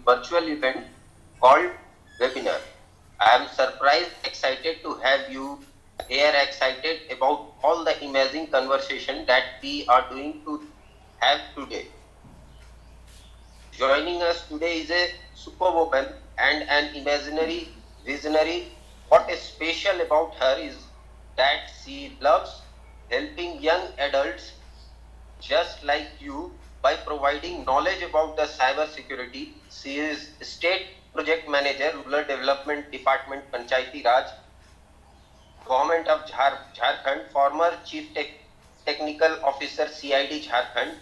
virtual event called webinar. I am surprised, excited to have you here, excited about all the amazing conversation that we are doing to have today. Joining us today is a superwoman and an imaginary visionary. What is special about her is that she loves helping young adults just like you by providing knowledge about the cyber security. She is state project manager, rural development department, Panchayati Raj, government of Jharkhand, former chief technical officer, CID Jharkhand,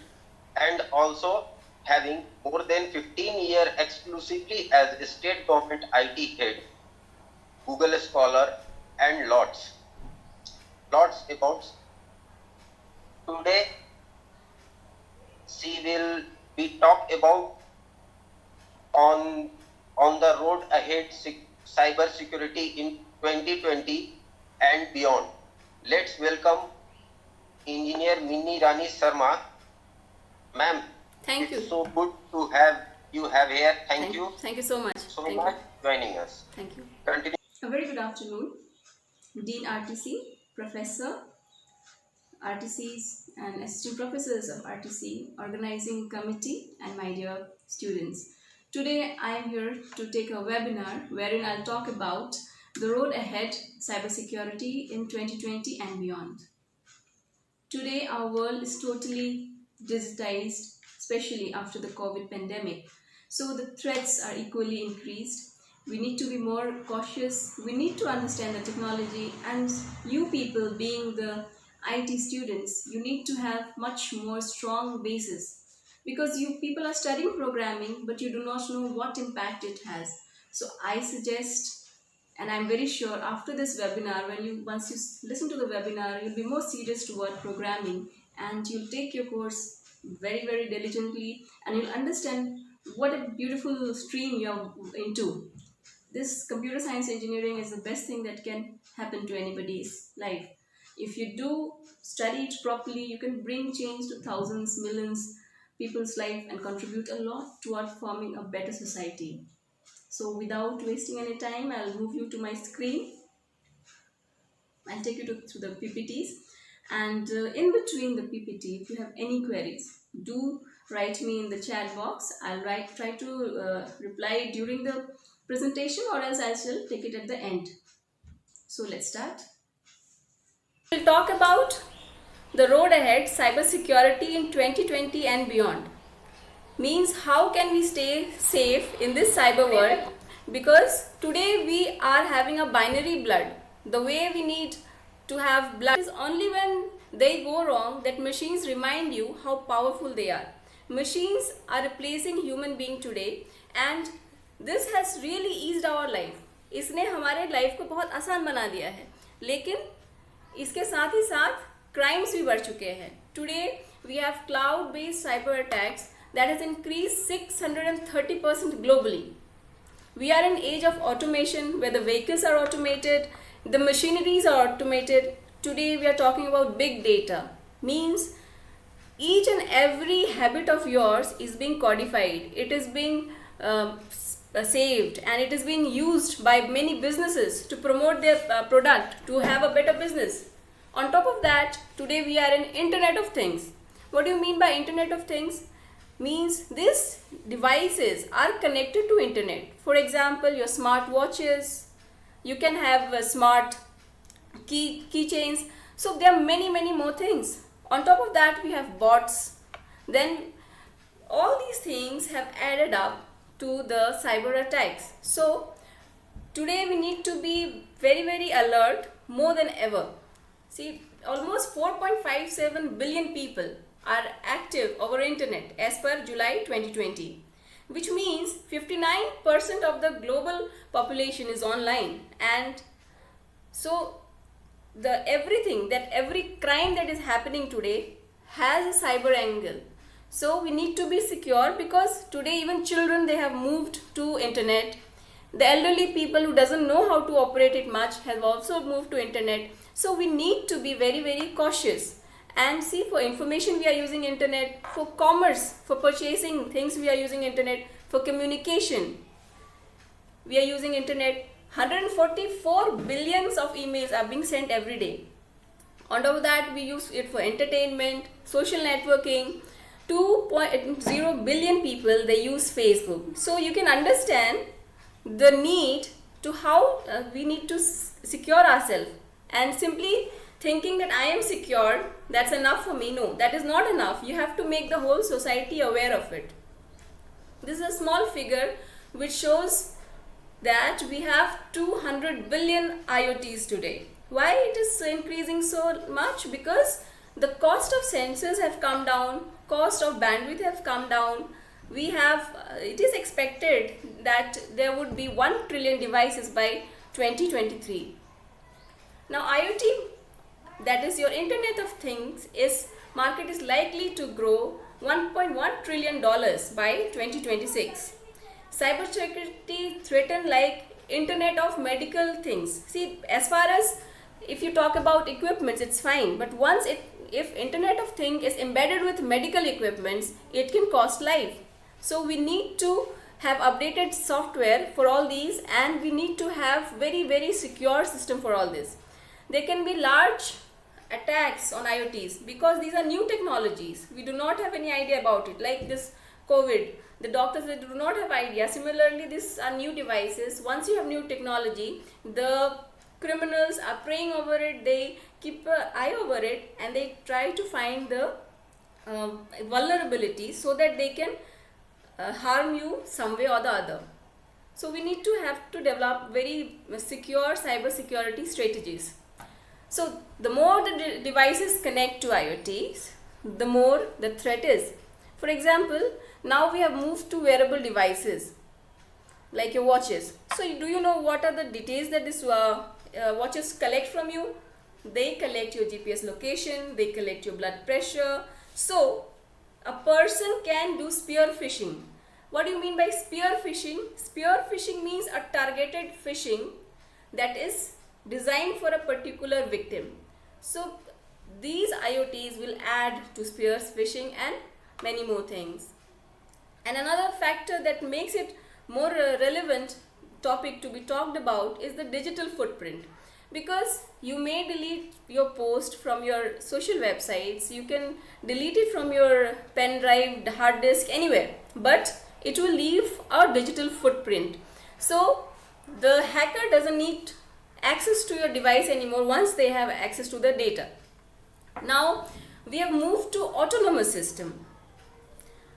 and also having more than 15-year exclusively as state government IT head, Google Scholar, and lots about. Today she will be talked about on the road ahead, cyber security in 2020 and beyond. Let's welcome engineer Minni Rani Sharma. Ma'am, Thank it's you. so good to have you here. Thank you Thank you so much. so Thank much you. joining us. Thank you. Continue. A very good afternoon, Dean RTC, Professor, RTCs and assistant professors of RTC, organizing committee, and my dear students. Today I am here to take a webinar wherein I'll talk about the road ahead, cybersecurity in 2020 and beyond. Today our world is totally digitized, especially after the COVID pandemic. So the threats are equally increased. We need to be more cautious. We need to understand the technology, and you people being the IT students, you need to have much more strong basis, because you people are studying programming but you do not know what impact it has. So I suggest, and I'm very sure after this webinar, when you once you listen to the webinar, you'll be more serious toward programming, and you'll take your course very diligently, and you'll understand what a beautiful stream you're into. This computer science engineering is the best thing that can happen to anybody's life. If you do study it properly, you can bring change to thousands, millions people's life and contribute a lot toward forming a better society. So without wasting any time, I'll move you to my screen. I'll take you through the PPTs. And in between the PPT, if you have any queries, do write me in the chat box. I'll try to reply during the presentation, or else I shall take it at the end. So let's start. We'll talk about the road ahead, cybersecurity in 2020 and beyond. Means how can we stay safe in this cyber world, because today we are having a binary blood. The way we need to have blood is only when they go wrong that machines remind you how powerful they are. Machines are replacing human being today, and this has really eased our life. इसने हमारे life को बहुत आसान बना दिया है, लेकिन इसके साथ ही साथ क्राइम्स भी बढ़ चुके हैं. Today we have cloud based cyber attacks that has increased 630% globally. We are in age of automation where the vehicles are automated, the machineries are automated. Today we are talking about big data. Means each and every habit of yours is being codified. It is being saved, and it is being used by many businesses to promote their product, to have a better business. On top of that, today we are in Internet of Things. What do you mean by Internet of Things? Means these devices are connected to internet. For example, your smart watches, you can have smart keychains. So there are many more things. On top of that, we have bots. Then all these things have added up to the cyber attacks. So today we need to be very alert more than ever. See, almost 4.57 billion people are active over internet as per July 2020, which means 59% of the global population is online. And so every crime that is happening today has a cyber angle. So we need to be secure, because today even children, they have moved to internet. The elderly people who doesn't know how to operate it much have also moved to internet. So we need to be very cautious. And see, for information we are using internet, for commerce, for purchasing things we are using internet, For communication, we are using internet. 144 billions of emails are being sent every day. On top of that, we use it for entertainment, social networking. 2.0 billion people, they use Facebook. So you can understand the need to how we need to secure ourselves. And simply thinking that I am secure, that's enough for me. No, that is not enough. You have to make the whole society aware of it. This is a small figure which shows that we have 200 billion IoTs today. Why it is increasing so much? Because the cost of sensors have come down, cost of bandwidth have come down. We have, it is expected that there would be 1 trillion devices by 2023. Now IoT, that is your Internet of Things, is market is likely to grow $1.1 trillion by 2026. Cybersecurity threaten like Internet of Medical Things. See, as far as if you talk about equipments, it's fine, but once if Internet of Things is embedded with medical equipments, it can cost life. So we need to have updated software for all these, and we need to have very, very secure system for all this. There can be large attacks on IoTs because these are new technologies. We do not have any idea about it. Like this COVID, the doctors, they do not have idea. Similarly, these are new devices. Once you have new technology, the criminals are preying over it. They keep an eye over it and they try to find the vulnerability so that they can harm you some way or the other. So we need to have to develop very secure cyber security strategies. So the more the devices connect to IoTs, the more the threat is. For example, now we have moved to wearable devices like your watches. So do you know what are the details that these watches collect from you? They collect your GPS location, they collect your blood pressure. So a person can do spear phishing. What do you mean by spear phishing? Spear phishing means a targeted phishing that is designed for a particular victim. So these IoTs will add to spear phishing and many more things. And another factor that makes it more relevant topic to be talked about is the digital footprint. Because you may delete your post from your social websites, you can delete it from your pen drive, hard disk, anywhere, but it will leave a digital footprint. So the hacker doesn't need access to your device anymore once they have access to the data. Now we have moved to autonomous system.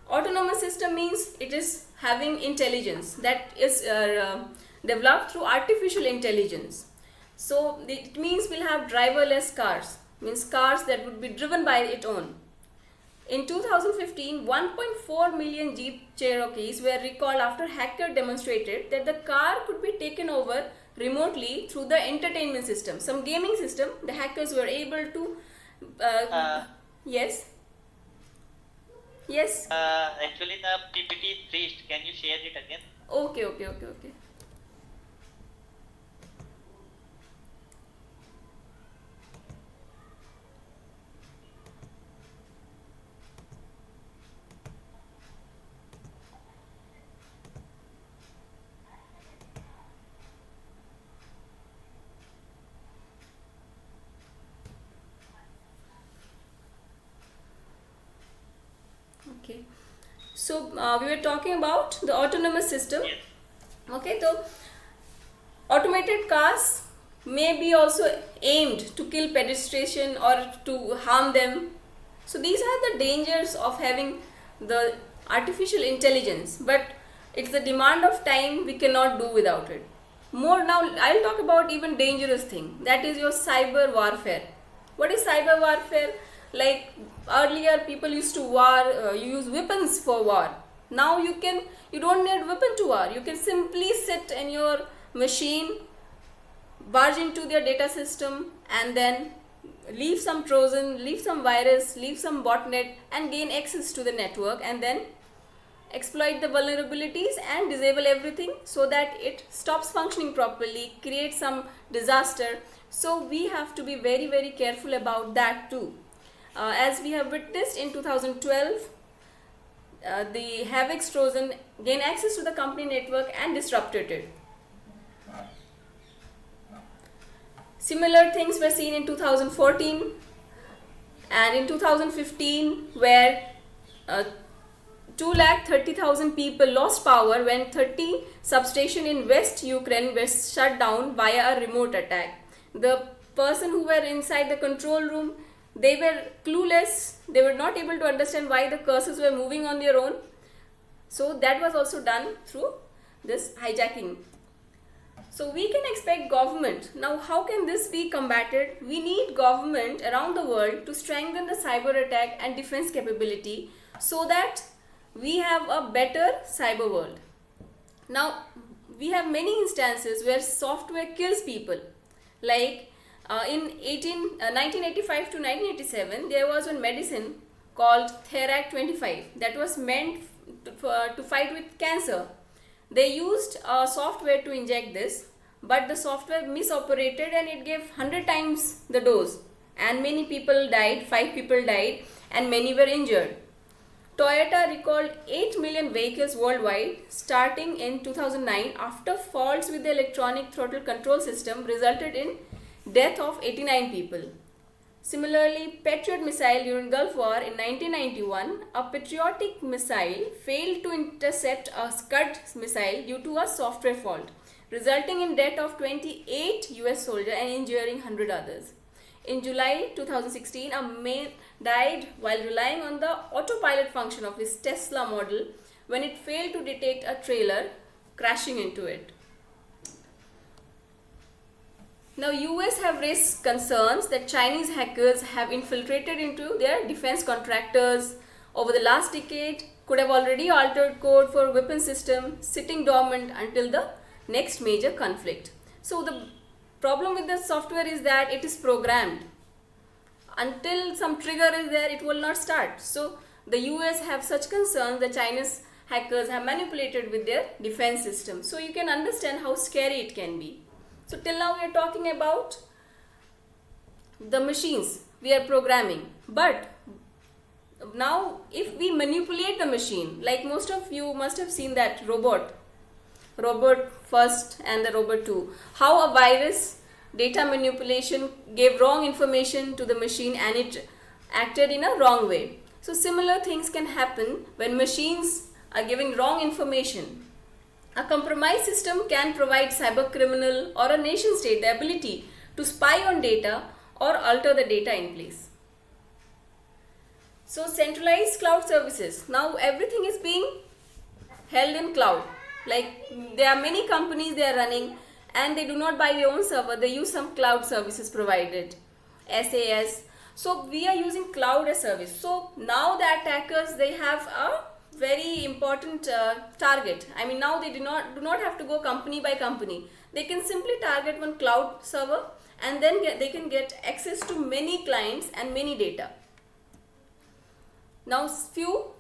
Autonomous system means it is having intelligence that is developed through artificial intelligence. So it means we'll have driverless cars, means cars that would be driven by its own. In 2015, 1.4 million Jeep Cherokees were recalled after hacker demonstrated that the car could be taken over remotely through the entertainment system, some gaming system. The hackers were able to yes. Actually, the PPT is freezed. Can you share it again? Okay. Okay, so we were talking about the autonomous system. Yes. Okay, so automated cars may be also aimed to kill pedestrians or to harm them. So these are the dangers of having the artificial intelligence, but it's the demand of time, we cannot do without it. More now, I'll talk about even dangerous thing, that is your cyber warfare. What is cyber warfare? Like earlier people used to use weapons for war. Now you don't need weapon to war. You can simply sit in your machine, barge into their data system and then leave some Trojan, leave some virus, leave some botnet and gain access to the network and then exploit the vulnerabilities and disable everything so that it stops functioning properly, create some disaster. So we have to be very, very careful about that too. As we have witnessed in 2012, the Havix Trojan gained access to the company network and disrupted it. Similar things were seen in 2014 and in 2015, where 230,000 people lost power when 30 substations in West Ukraine were shut down via a remote attack. The person who were inside the control room, they were clueless. They were not able to understand why the cursors were moving on their own. So that was also done through this hijacking. So we can expect government. Now how can this be combated? We need government around the world to strengthen the cyber attack and defense capability so that we have a better cyber world. Now we have many instances where software kills people. Like in 1985 to 1987, there was one medicine called Therac 25 that was meant to fight with cancer. They used software to inject this, but the software misoperated and it gave 100 times the dose, and many people died, 5 people died, and many were injured. Toyota recalled 8 million vehicles worldwide starting in 2009 after faults with the electronic throttle control system resulted in death of 89 people. Similarly, Patriot missile during Gulf War in 1991, a patriotic missile failed to intercept a Scud missile due to a software fault, resulting in death of 28 US soldiers and injuring 100 others. In July 2016, a man died while relying on the autopilot function of his Tesla model when it failed to detect a trailer crashing into it. Now, US have raised concerns that Chinese hackers have infiltrated into their defense contractors over the last decade, could have already altered code for weapon system, sitting dormant until the next major conflict. So the problem with the software is that it is programmed. Until some trigger is there, it will not start. So the US have such concerns that Chinese hackers have manipulated with their defense system. So you can understand how scary it can be. So till now we are talking about the machines we are programming, but now if we manipulate the machine, like most of you must have seen that robot first and the robot 2, how a virus data manipulation gave wrong information to the machine and it acted in a wrong way. So similar things can happen when machines are giving wrong information. A compromised system can provide cyber criminal or a nation state the ability to spy on data or alter the data in place. So centralized cloud services. Now everything is being held in cloud. Like there are many companies they are running and they do not buy their own server. They use some cloud services provided, SAS. So we are using cloud as service. So now the attackers, they have a very important target. I mean, now they do not have to go company by company. They can simply target one cloud server and then they can get access to many clients and many data. Now few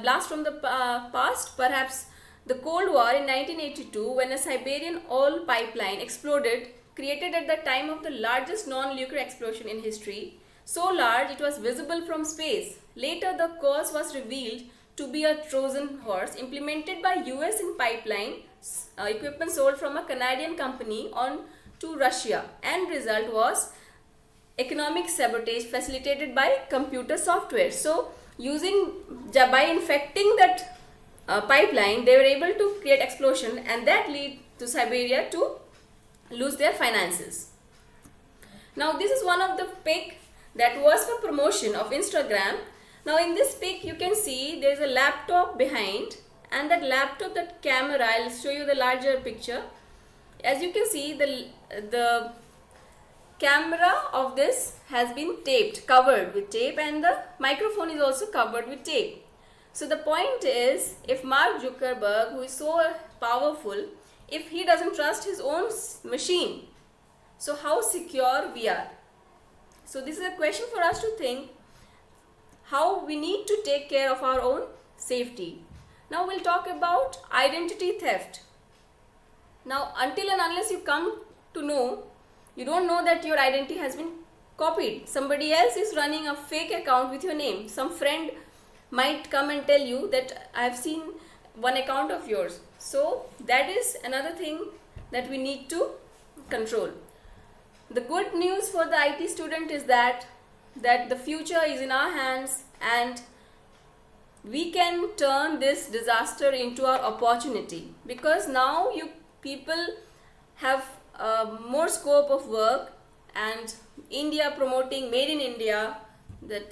blasts from the past, perhaps the Cold War in 1982, when a Siberian oil pipeline exploded, created at the time of the largest non-nuclear explosion in history. So large it was visible from space. Later the cause was revealed to be a Trojan horse implemented by US in pipeline equipment sold from a Canadian company on to Russia. End result was economic sabotage facilitated by computer software. So by infecting that pipeline, they were able to create explosion, and that lead to Siberia to lose their finances. Now this is one of the pic that was for promotion of Instagram. Now in this pic you can see there is a laptop behind, and that laptop, that camera, I'll show you the larger picture. As you can see, the camera of this has been covered with tape, and the microphone is also covered with tape. So the point is, if Mark Zuckerberg, who is so powerful, if he doesn't trust his own machine, so how secure we are? So this is a question for us to think, how we need to take care of our own safety. Now we'll talk about identity theft. Now until and unless you come to know, you don't know that your identity has been copied. Somebody else is running a fake account with your name. Some friend might come and tell you that I have seen one account of yours. So that is another thing that we need to control. The good news for the IT student is that the future is in our hands, and we can turn this disaster into our opportunity, because now you people have more scope of work, and India promoting made in India, that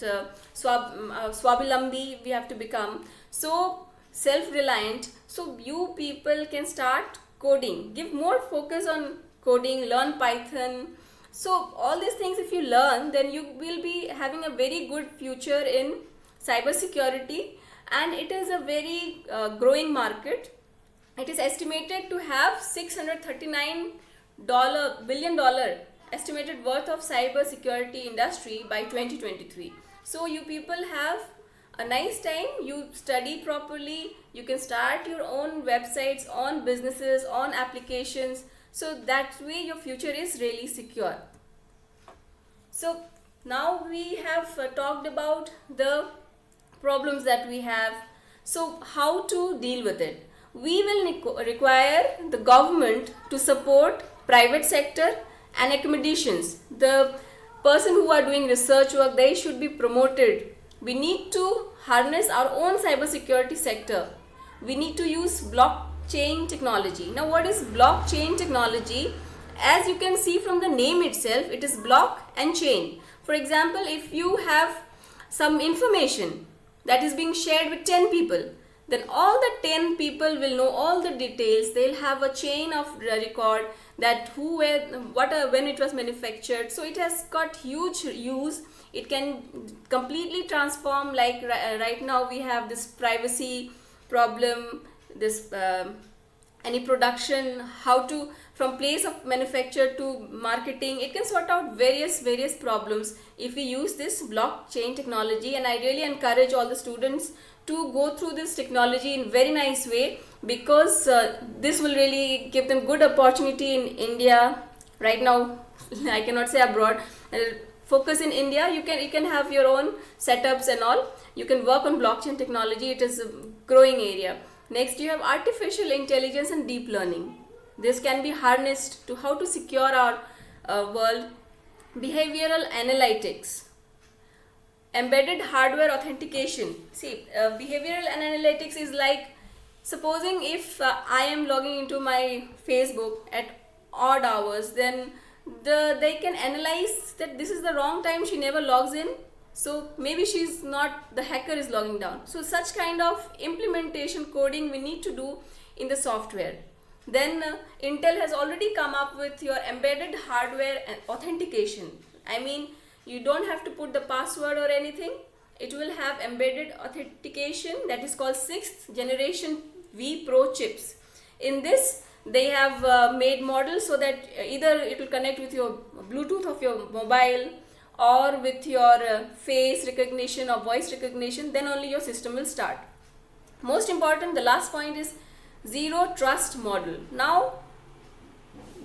Swabilambi we have to become, so self-reliant. So you people can start coding, give more focus on coding, learn Python. So all these things if you learn, then you will be having a very good future in cybersecurity, and it is a very growing market. It is estimated to have $639 billion estimated worth of cybersecurity industry by 2023. So you people have a nice time. You study properly. You can start your own websites, on businesses, on applications. So that way your future is really secure. So now we have talked about the problems that we have. So how to deal with it? We will require the government to support private sector and academicians. The person who are doing research work, they should be promoted. We need to harness our own cybersecurity sector. We need to use blockchain technology. Now what is blockchain technology? As you can see from the name itself, it is block and chain. For example, if you have some information that is being shared with 10 people, then all the 10 people will know all the details. They'll have a chain of record that who, where, what, when it was manufactured. So it has got huge use. It can completely transform, like right now we have this privacy problem, this any production, how to from place of manufacture to marketing. It can sort out various problems if we use this blockchain technology. And I really encourage all the students to go through this technology in very nice way, because this will really give them good opportunity in India right now. I cannot say abroad. Focus in India. You can have your own setups and all. You can work on blockchain technology. It is a growing area. Next, you have artificial intelligence and deep learning. This can be harnessed to how to secure our world. Behavioral analytics, embedded hardware authentication. See, behavioral analytics is like, supposing if I am logging into my Facebook at odd hours, then they can analyze that this is the wrong time, she never logs in, so maybe she's not, the hacker is logging down. So such kind of implementation coding we need to do in the software. Then Intel has already come up with your embedded hardware and authentication. I mean, you don't have to put the password or anything. It will have embedded authentication, that is called 6th generation V Pro chips. In this, they have made models so that either it will connect with your Bluetooth of your mobile or with your face recognition or voice recognition, then only your system will start. Most important, the last point is zero trust model. Now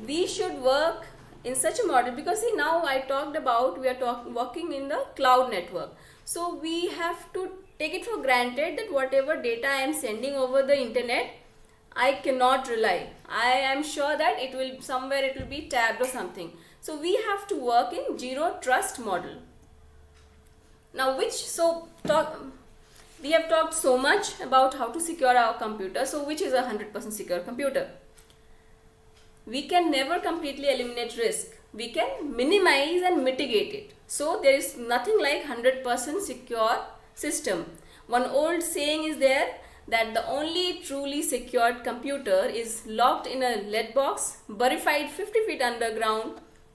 we should work in such a model, because see, now I talked about we are working in the cloud network. So we have to take it for granted that whatever data I am sending over the internet, I cannot rely. I am sure that it will somewhere it will be tabbed or something. So we have to work in zero trust model. Now we have talked so much about how to secure our computer. So which is a 100% secure computer? We can never completely eliminate risk. We can minimize and mitigate it. So there is nothing like 100% secure system. One old saying is there that the only truly secured computer is locked in a lead box, buried 50 feet underground,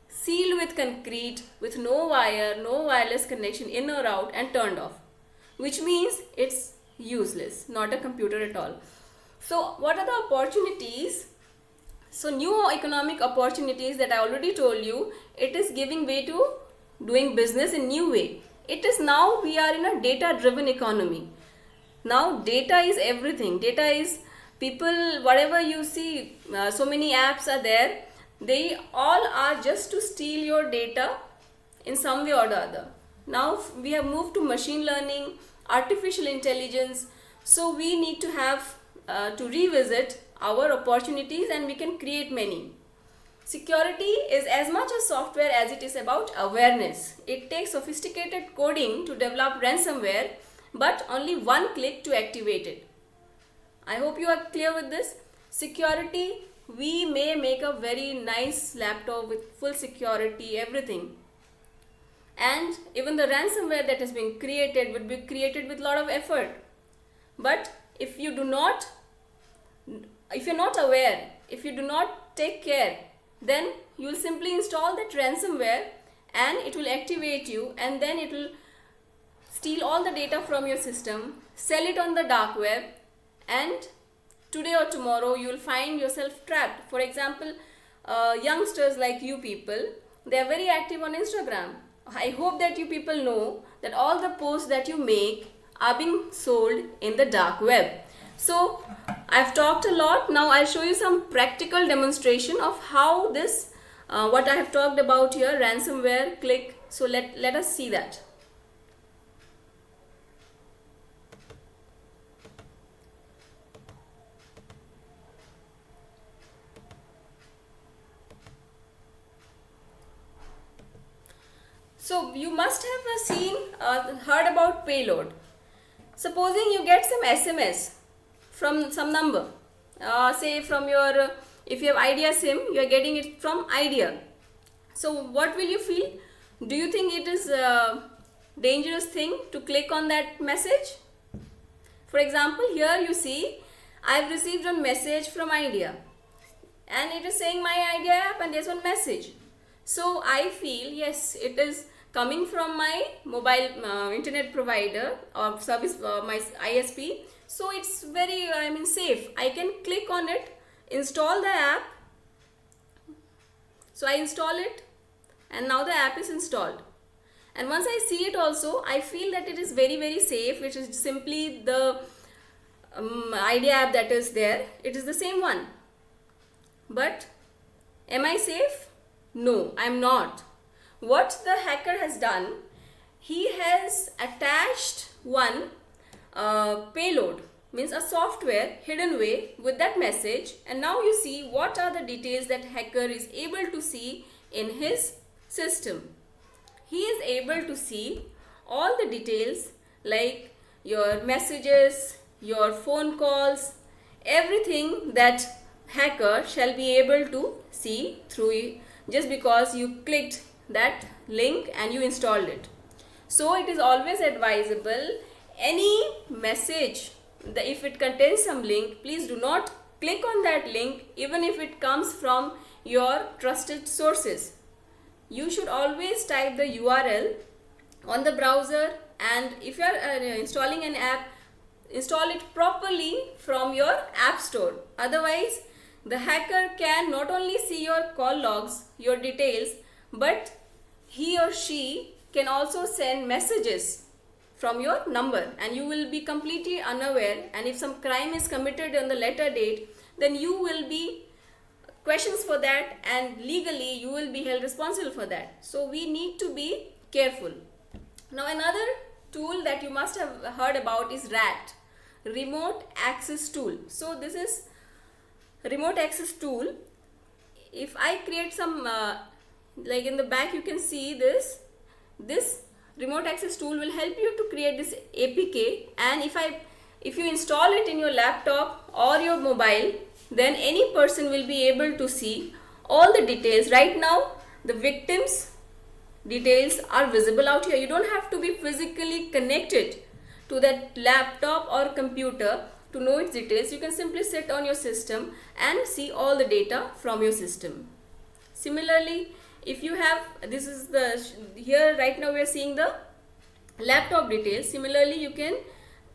sealed with concrete, with no wire, no wireless connection in or out, and turned off. Which means it's useless, not a computer at all. So what are the opportunities? So new economic opportunities that I already told you, it is giving way to doing business in new way. It is now we are in a data driven economy. Now data is everything. Data is people, whatever you see, so many apps are there. They all are just to steal your data in some way or the other. Now we have moved to machine learning artificial intelligence. So we need to have to revisit our opportunities, and we can create many. Security is as much a software as it is about awareness. It takes sophisticated coding to develop ransomware, but only one click to activate it. I hope you are clear with this. Security, we may make a very nice laptop with full security, everything. And even the ransomware that has been created would be created with a lot of effort. But if you're not aware, if you do not take care, then you will simply install that ransomware and it will activate you, and then it will steal all the data from your system, sell it on the dark web, and today or tomorrow you will find yourself trapped. For example, youngsters like you people, they are very active on Instagram. I hope that you people know that all the posts that you make are being sold in the dark web. So I've talked a lot. Now I'll show you some practical demonstration of how this what I have talked about here, ransomware click. So let us see that. So you must have heard about payload. Supposing you get some SMS from some number, say from your, if you have Idea SIM, you are getting it from Idea. So what will you feel? Do you think it is a dangerous thing to click on that message? For example, here you see I have received a message from Idea, and it is saying my Idea app, and there's one message. So I feel, yes, it is coming from my mobile internet provider or service, my ISP. So it's very safe. I can click on it, install the app. So I install it, and now the app is installed. And once I see it also, I feel that it is very, very safe. It is simply the Idea app that is there. It is the same one. But am I safe? No, I am not. What the hacker has done, he has attached one payload, means a software hidden away with that message, and now you see what are the details that hacker is able to see in his system. He is able to see all the details like your messages, your phone calls, everything that hacker shall be able to see through it, just because you clicked that link and you installed it. So it is always advisable, any message, if it contains some link, please do not click on that link, even if it comes from your trusted sources. You should always type the URL on the browser, and if you are installing an app, install it properly from your app store. Otherwise, the hacker can not only see your call logs, your details, but he or she can also send messages from your number, and you will be completely unaware. And if some crime is committed on the later date, then you will be questions for that, and legally you will be held responsible for that. So we need to be careful. Now another tool that you must have heard about is RAT, Remote Access Tool. So this is remote access tool. If I create some like in the back you can see this remote access tool will help you to create this APK, and if you install it in your laptop or your mobile, then any person will be able to see all the details. Right now the victims details are visible out here. You don't have to be physically connected to that laptop or computer to know its details. You can simply sit on your system and see all the data from your system. Similarly, if you have, this is the, here right now we are seeing the laptop details. Similarly, you can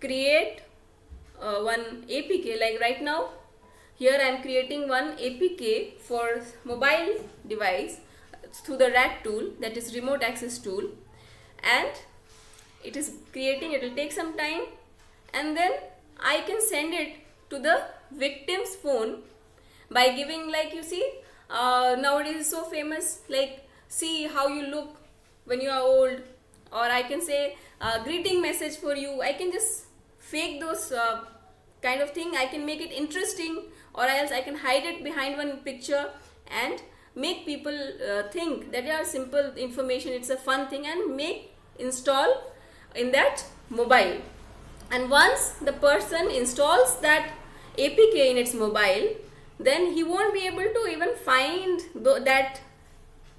create one APK, like right now here I am creating one APK for mobile device through the RAT tool, that is remote access tool, and it is creating, it will take some time, and then I can send it to the victim's phone by giving, like you see, nowadays is so famous, like see how you look when you are old, or I can say greeting message for you. I can just fake those kind of thing. I can make it interesting, or else I can hide it behind one picture and make people think that yeah, simple information, it's a fun thing, and make install in that mobile. And once the person installs that APK in its mobile, then he won't be able to even find that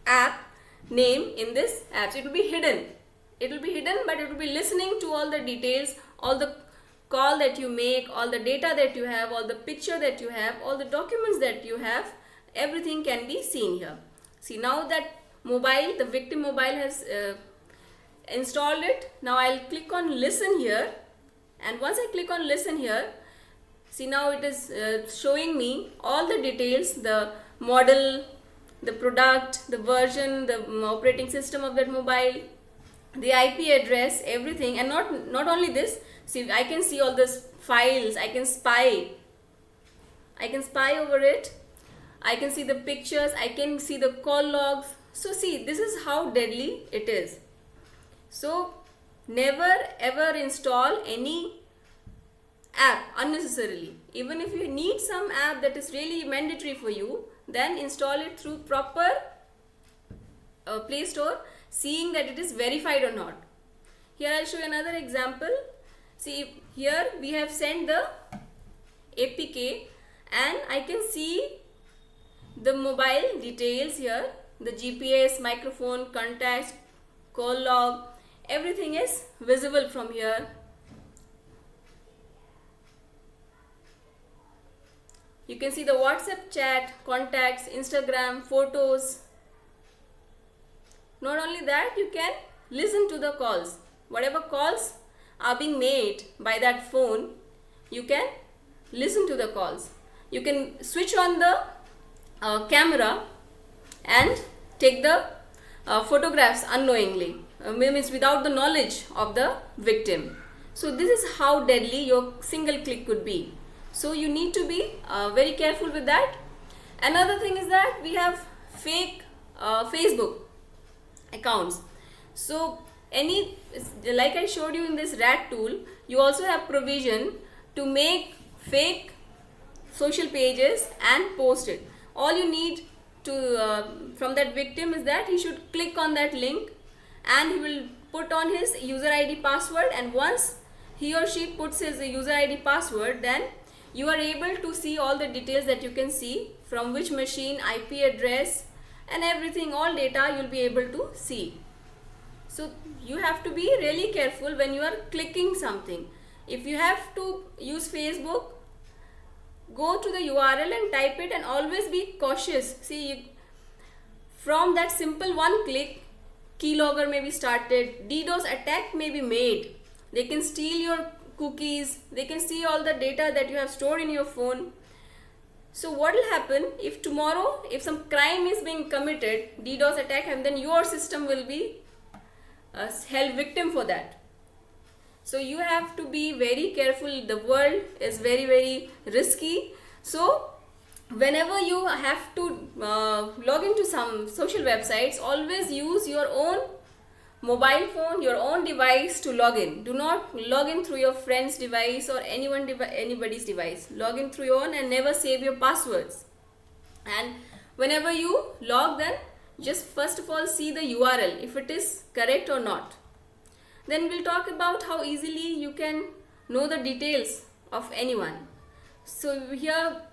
app name in this apps. It will be hidden. It will be hidden, but it will be listening to all the details, all the call that you make, all the data that you have, all the picture that you have, all the documents that you have, everything can be seen here. See, now that mobile, the victim mobile has installed it. Now I'll click on listen here, and once I click on listen here, see, now it is showing me all the details, the model, the product, the version, the operating system of that mobile, the IP address, everything. And not only this, see, I can see all these files. I can spy over it. I can see the pictures, I can see the call logs. So see, this is how deadly it is. So never ever install any app unnecessarily. Even if you need some app that is really mandatory for you, then install it through proper Play Store, seeing that it is verified or not. Here I'll show you another example. See, here we have sent the APK, and I can see the mobile details here, the GPS, microphone, contacts, call log, everything is visible from here. You can see the WhatsApp chat, contacts, Instagram, photos. Not only that, you can listen to the calls. Whatever calls are being made by that phone, you can listen to the calls. You can switch on the camera and take the photographs unknowingly, means without the knowledge of the victim. So this is how deadly your single click could be. So you need to be very careful with that. Another thing is that we have fake Facebook accounts. So like I showed you in this rat tool, you also have provision to make fake social pages and post it. All you need to from that victim is that he should click on that link, and he will put on his user ID password, and once he or she puts his user ID password, then you are able to see all the details that you can see, from which machine, IP address and everything, all data you will be able to see. So you have to be really careful when you are clicking something. If you have to use Facebook, go to the URL and type it, and always be cautious. See, from that simple one click, keylogger may be started, DDoS attack may be made. They can steal your cookies, they can see all the data that you have stored in your phone. So what will happen if tomorrow, if some crime is being committed, DDoS attack, and then your system will be held victim for that. So you have to be very careful. The world is very, very risky. So whenever you have to log into some social websites, always use your own mobile phone, your own device to log in. Do not log in through your friend's device or anybody's device. Log in through your own, and never save your passwords. And whenever you log, then just first of all see the URL, if it is correct or not. Then we'll talk about how easily you can know the details of anyone. So here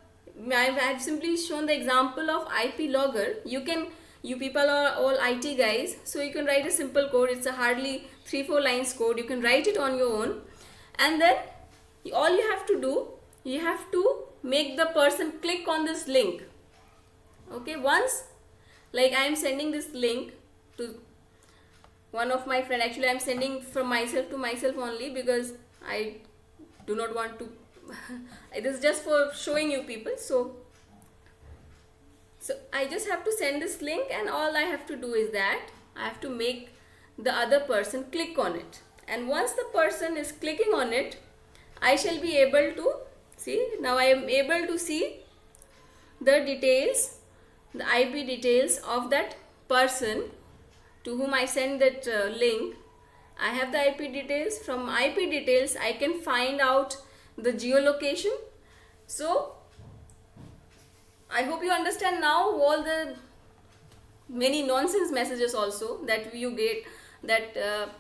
I have simply shown the example of IP logger. You people are all IT guys, so you can write a simple code. It's a hardly 3-4 lines code. You can write it on your own, and then all you have to do, you have to make the person click on this link. Okay, once, like I am sending this link to one of my friend. Actually I am sending from myself to myself only, because I do not want to it is just for showing you people. So I just have to send this link, and all I have to do is that I have to make the other person click on it. And once the person is clicking on it, I shall be able to see, now I am able to see the details, the IP details of that person to whom I send that link. I have the IP details. From IP details, I can find out the geolocation. So I hope you understand now all the many nonsense messages also that you get, that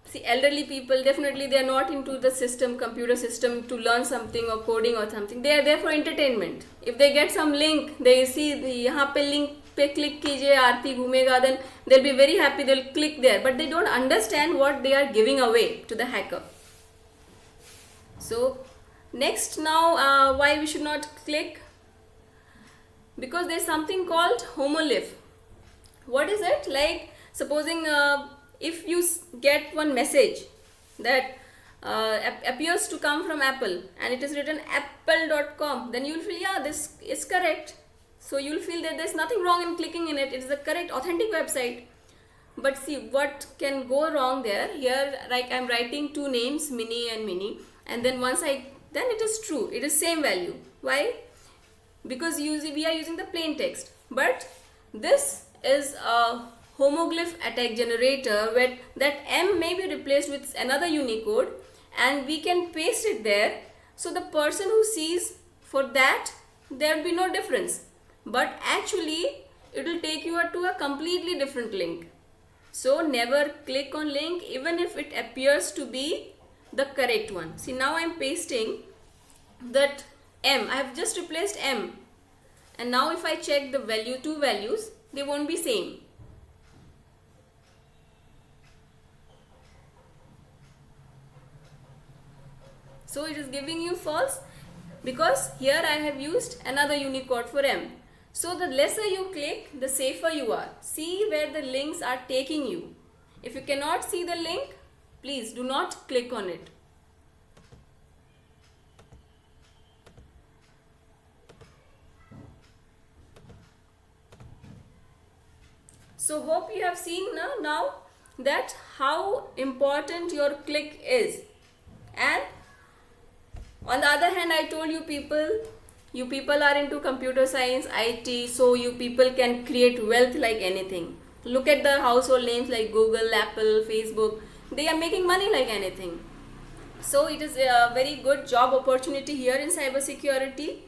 see, elderly people, definitely they are not into the system, computer system, to learn something or coding or something. They are there for entertainment. If they get some link, they see यहाँ पे link पे click कीजिए आरती घूमेगा, then they'll be very happy, they'll click there, but they don't understand what they are giving away to the hacker. So next, now why we should not click? Because there's something called homolith. What is it? Like, supposing if you get one message that appears to come from Apple and it is written apple.com, then you will feel, yeah, this is correct. So you will feel that there's nothing wrong in clicking in it. It is the correct, authentic website. But see, what can go wrong there? Here, like, I'm writing two names, Mini and Mini, and then then it is true. It is same value. Why? Because we are using the plain text. But this is a homoglyph attack generator where that M may be replaced with another Unicode, and we can paste it there. So the person who sees, for that there will be no difference. But actually it will take you to a completely different link. So never click on link even if it appears to be the correct one. See, now I am pasting that M. I have just replaced M. And now if I check the value, two values, they won't be same. So it is giving you false because here I have used another Unicode for M. So the lesser you click, the safer you are. See where the links are taking you. If you cannot see the link, please do not click on it. So hope you have seen now that how important your click is. And on the other hand, I told you people are into computer science, IT, so you people can create wealth like anything. Look at the household names like Google, Apple, Facebook. They are making money like anything. So it is a very good job opportunity here in cybersecurity.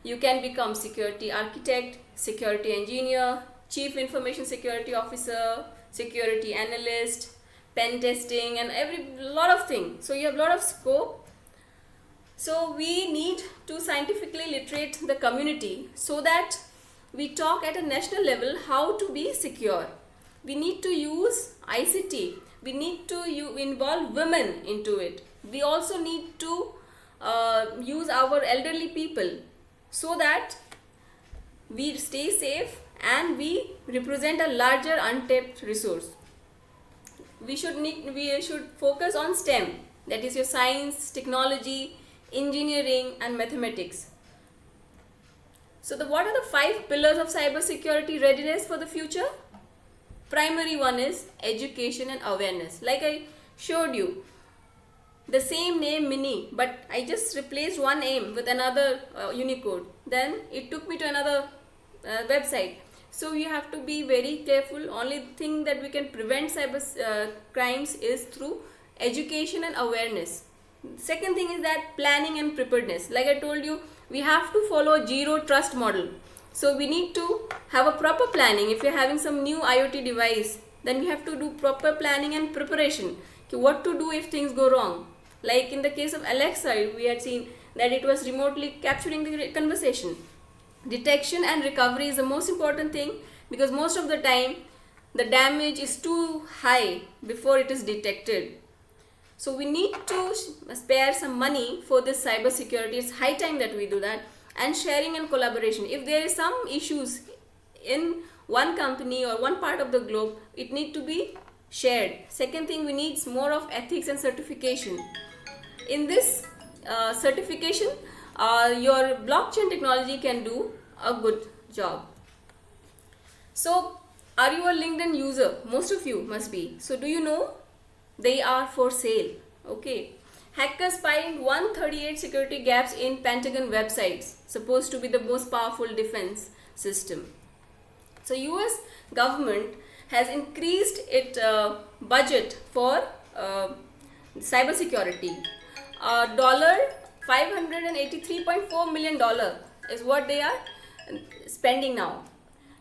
You can become security architect, security engineer, chief information security officer, security analyst, pen testing, and lot of things. So you have a lot of scope. So we need to scientifically literate the community so that we talk at a national level how to be secure. We need to use ICT. We need to involve women into it. We also need to use our elderly people so that we stay safe and we represent a larger untapped resource. We should focus on STEM, that is your science, technology, engineering and mathematics. So what are the 5 pillars of cybersecurity readiness for the future? Primary one is education and awareness. Like I showed you, the same name Mini, but I just replaced one name with another Unicode. Then it took me to another website. So you have to be very careful. Only thing that we can prevent cyber crimes is through education and awareness. Second thing is that planning and preparedness. Like I told you, we have to follow zero trust model. So we need to have a proper planning. If you're having some new IoT device, then we have to do proper planning and preparation. What to do if things go wrong. Like in the case of Alexa, we had seen that it was remotely capturing the conversation. Detection and recovery is the most important thing, because most of the time the damage is too high before it is detected. So we need to spare some money for this cyber security. It's high time that we do that. And sharing and collaboration. If there is some issues in one company or one part of the globe, it need to be shared. Second thing, we need more of ethics and certification. In this certification, your blockchain technology can do a good job. So are you a LinkedIn user? Most of you must be. So do you know they are for sale? Okay. Hackers find 138 security gaps in Pentagon websites, supposed to be the most powerful defense system. So US government has increased its budget for cyber security. Dollar $583.4 million is what they are spending now.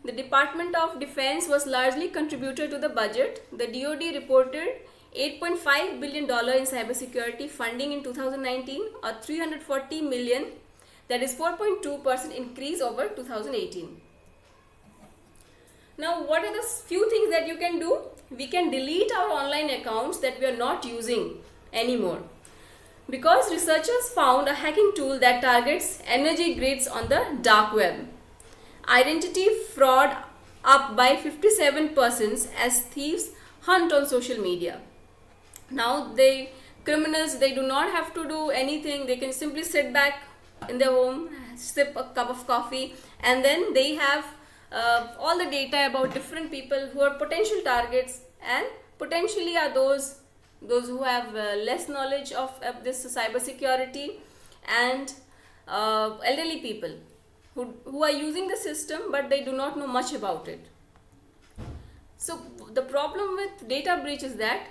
The Department of Defense was largely contributor to the budget. The DoD reported $8.5 billion in cybersecurity funding in 2019, a $340 million, that is 4.2% increase over 2018. Now, what are the few things that you can do? We can delete our online accounts that we are not using anymore, because researchers found a hacking tool that targets energy grids on the dark web. Identity fraud up by 57% as thieves hunt on social media. Now criminals do not have to do anything. They can simply sit back in their home, sip a cup of coffee, and then they have all the data about different people who are potential targets, and potentially are those who have less knowledge of this cyber security, and elderly people who are using the system but they do not know much about it. So the problem with data breach is that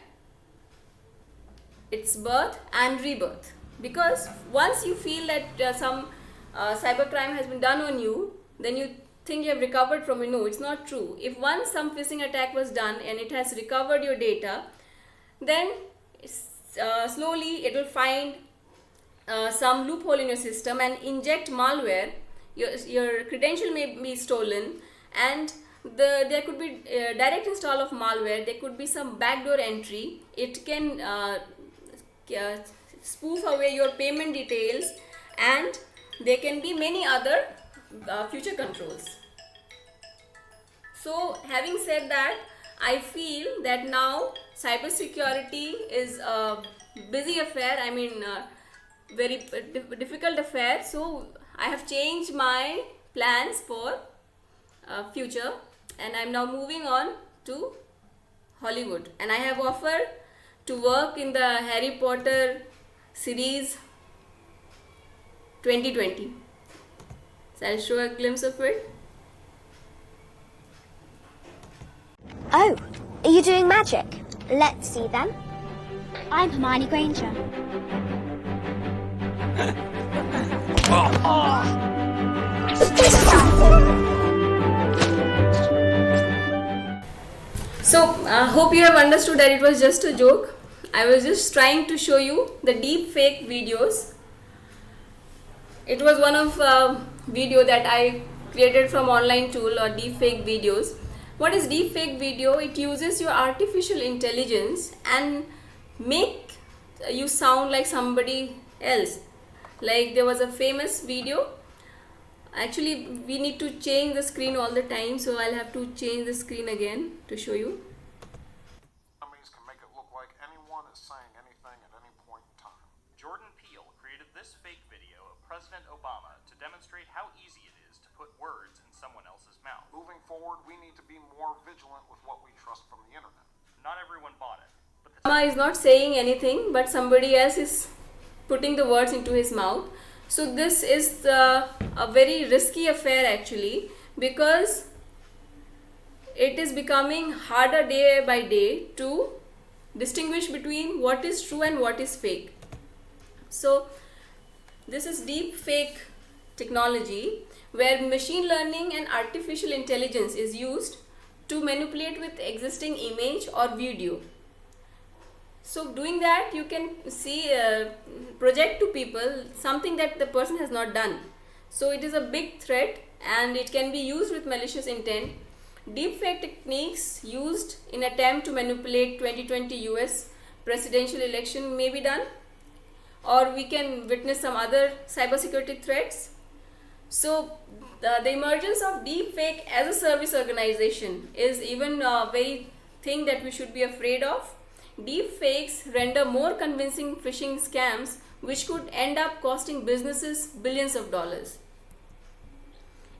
it's birth and rebirth, because once you feel that some cybercrime has been done on you, then you think you have recovered from it. No, it's not true. If once some phishing attack was done and it has recovered your data, then slowly it will find some loophole in your system and inject malware. Your credential may be stolen, and there could be direct install of malware. There could be some backdoor entry. It can spoof away your payment details, and there can be many other future controls. So having said that, I feel that now cybersecurity is a busy affair. I mean, very difficult affair. So I have changed my plans for future, and I'm now moving on to Hollywood, and I have offered to work in the Harry Potter series 2020. So I'll show a glimpse of it. Oh, are you doing magic? Let's see then. I'm Hermione Granger. So, hope you have understood that it was just a joke. I was just trying to show you the deep fake videos. It was one of video that I created from online tool, or deep fake videos. What is deep fake video? It uses your artificial intelligence and make you sound like somebody else. Like there was a famous video. Actually, we need to change the screen all the time, so I'll have to change the screen again to show you. Companies can make it look like anyone is saying anything at any point in time. Jordan Peele created this fake video of President Obama to demonstrate how easy it is to put words in someone else's mouth. Moving forward, we need to be more vigilant with what we trust from the internet. Not everyone bought it, but the Obama is not saying anything, but somebody else is putting the words into his mouth. So this is a very risky affair actually, because it is becoming harder day by day to distinguish between what is true and what is fake. So this is deep fake technology, where machine learning and artificial intelligence is used to manipulate with existing image or video. So doing that, you can see project to people something that the person has not done. So it is a big threat, and it can be used with malicious intent. Deepfake techniques used in attempt to manipulate 2020 US presidential election may be done, or we can witness some other cybersecurity threats. So the emergence of deepfake as a service organization is even a very thing that we should be afraid of. Deepfakes render more convincing phishing scams, which could end up costing businesses billions of dollars.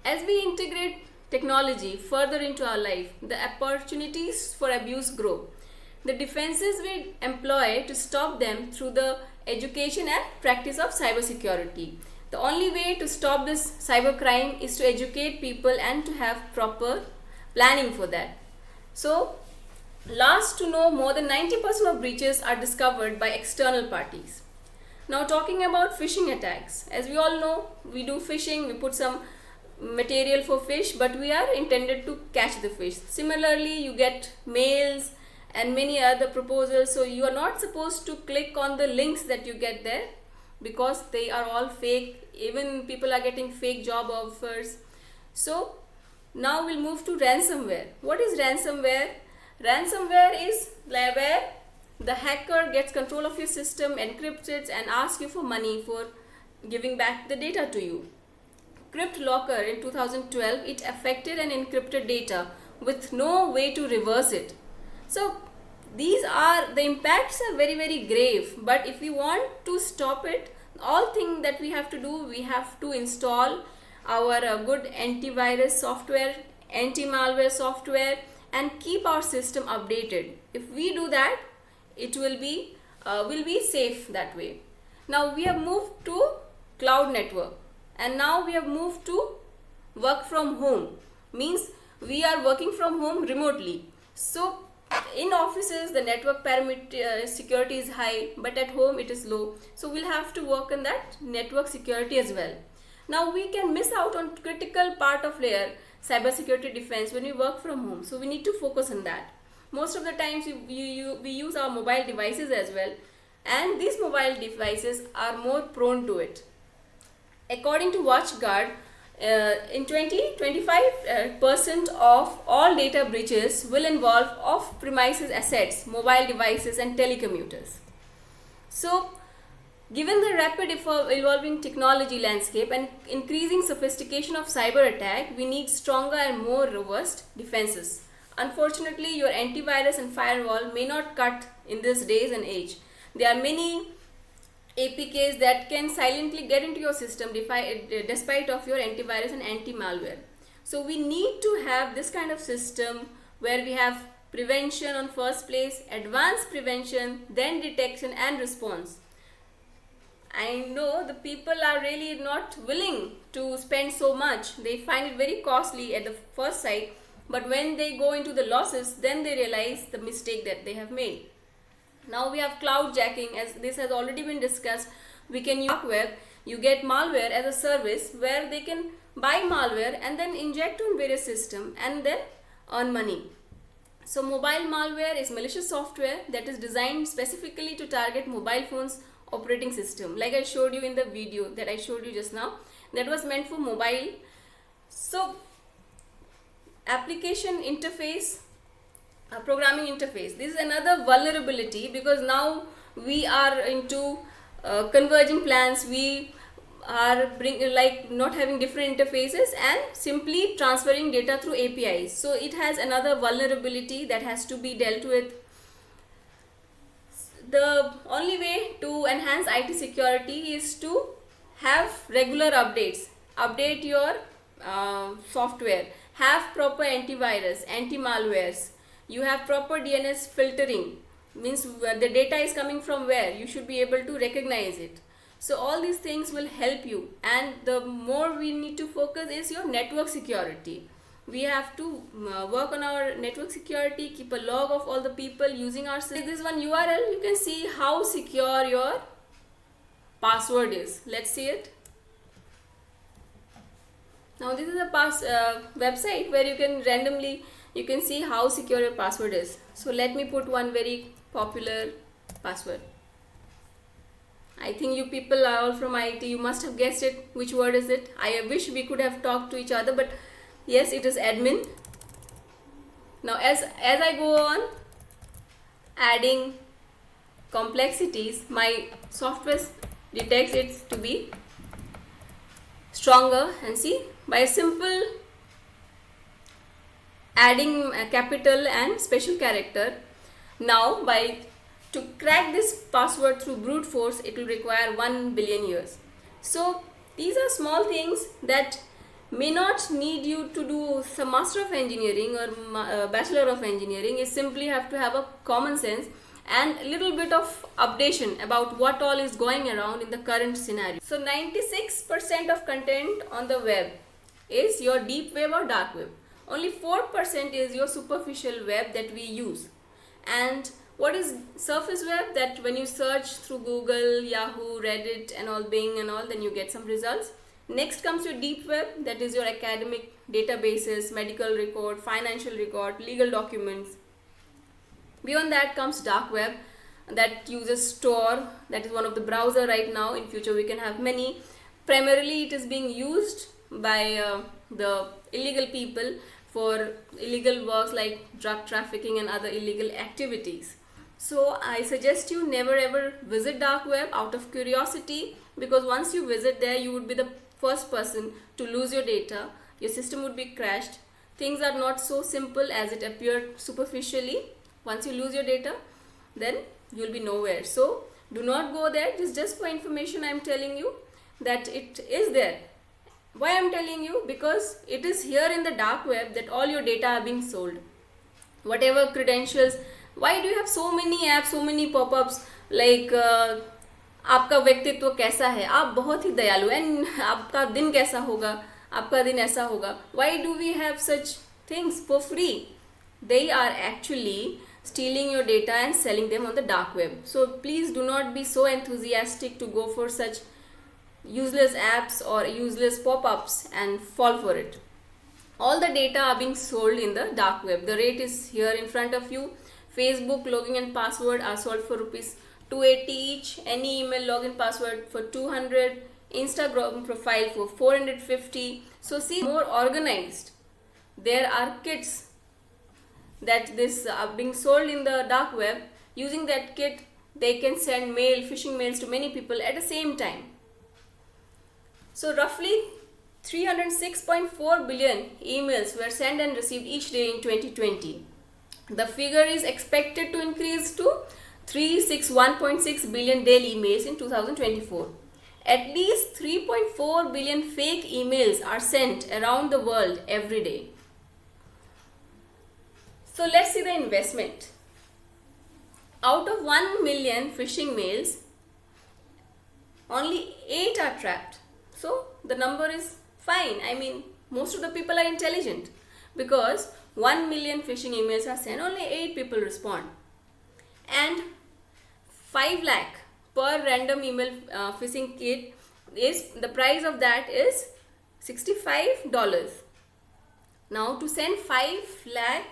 As we integrate technology further into our life, the opportunities for abuse grow. The defenses we employ to stop them through the education and practice of cybersecurity. The only way to stop this cybercrime is to educate people and to have proper planning for that. So, last to know, more than 90% of breaches are discovered by external parties. Now, talking about phishing attacks, as we all know, we do phishing, we put some material for fish, but we are intended to catch the fish. Similarly, you get mails and many other proposals, so you are not supposed to click on the links that you get there because they are all fake. Even people are getting fake job offers. So now we'll move to ransomware. What is ransomware? Ransomware is where the hacker gets control of your system, encrypts it, and asks you for money for giving back the data to you. CryptLocker in 2012, it affected and encrypted data with no way to reverse it. So the impacts are very, very grave, but if we want to stop it, all thing that we have to do, we have to install our good antivirus software, anti-malware software, and keep our system updated. If we do that, it will be safe that way. Now we have moved to cloud network, and now we have moved to work from home. Means we are working from home remotely. So in offices the network parameter security is high, but at home it is low. So we'll have to work on that network security as well. Now we can miss out on critical part of layer cybersecurity defense when we work from home. So we need to focus on that. Most of the times we use our mobile devices as well, and these mobile devices are more prone to it. According to WatchGuard, in 25% of all data breaches will involve off-premises assets, mobile devices, and telecommuters. So, given the rapid evolving technology landscape and increasing sophistication of cyber attack, we need stronger and more robust defenses. Unfortunately, your antivirus and firewall may not cut in this days and age. There are many APKs that can silently get into your system despite of your antivirus and anti-malware. So we need to have this kind of system where we have prevention on first place, advanced prevention, then detection and response. I know the people are really not willing to spend so much. They find it very costly at the first sight, but when they go into the losses, then they realize the mistake that they have made. Now we have cloud jacking, as this has already been discussed. We can use dark web. You get malware as a service where they can buy malware and then inject on various systems and then earn money. So mobile malware is malicious software that is designed specifically to target mobile phones operating system. Like I showed you in the video that I showed you just now, that was meant for mobile. So application interface, programming interface, this is another vulnerability, because now we are into converging plans. We are not having different interfaces and simply transferring data through APIs. So it has another vulnerability that has to be dealt with. The only way to enhance IT security is to have regular updates. Update your software. Have proper antivirus, anti-malwares. You have proper DNS filtering. Means the data is coming from where. You should be able to recognize it. So all these things will help you. And the more we need to focus is your network security. We have to work on our network security, keep a log of all the people using our system. This one URL, you can see how secure your password is. Let's see it. Now this is a website where you can randomly, you can see how secure your password is. So let me put one very popular password. I think you people are all from IT. You must have guessed it. Which word is it? I wish we could have talked to each other, but yes, it is admin. Now as I go on adding complexities, my software detects it to be stronger, and see, by a simple adding a capital and special character. Now to crack this password through brute force, it will require 1 billion years. So these are small things that may not need you to do some Master of Engineering or Bachelor of Engineering. You simply have to have a common sense and a little bit of updation about what all is going around in the current scenario. So 96% of content on the web is your deep web or dark web. Only 4% is your superficial web that we use. And what is surface web? That when you search through Google, Yahoo, Reddit and all, Bing and all, then you get some results. Next comes your deep web, that is your academic databases, medical record, financial record, legal documents. Beyond that comes dark web, that uses Tor, that is one of the browser right now. In future we can have many. Primarily it is being used by the illegal people for illegal works like drug trafficking and other illegal activities. So I suggest you never ever visit dark web out of curiosity, because once you visit there you would be the first person to lose your data, your system would be crashed. Things are not so simple as it appeared superficially. Once you lose your data, then you will be nowhere. So do not go there. This is just for information. I am telling you that it is there. Why I am telling you? Because it is here in the dark web that all your data are being sold. Whatever credentials. Why do you have so many apps, so many pop-ups like आपका व्यक्तित्व कैसा है, आप बहुत ही दयालु and आपका दिन कैसा होगा, आपका दिन ऐसा होगा. Why do we have such things for free? They are actually stealing your data and selling them on the dark web. So please do not be so enthusiastic to go for such useless apps or useless pop-ups and fall for it. All the data are being sold in the dark web. The rate is here in front of you. Facebook login and password are sold for rupees 280 each. Any email login password for 200. Instagram profile for 450. So see, more organized. There are kits that this are being sold in the dark web. Using that kit, they can send phishing mails to many people at the same time. So roughly 306.4 billion emails were sent and received each day in 2020. The figure is expected to increase to 361.6 billion daily emails in 2024. At least 3.4 billion fake emails are sent around the world every day. So let's see the investment. Out of 1 million phishing mails, only 8 are trapped. So the number is fine. I mean, most of the people are intelligent, because 1 million phishing emails are sent, only 8 people respond. And 5 lakh per random email phishing kit is, the price of that is $65. Now to send 5 lakh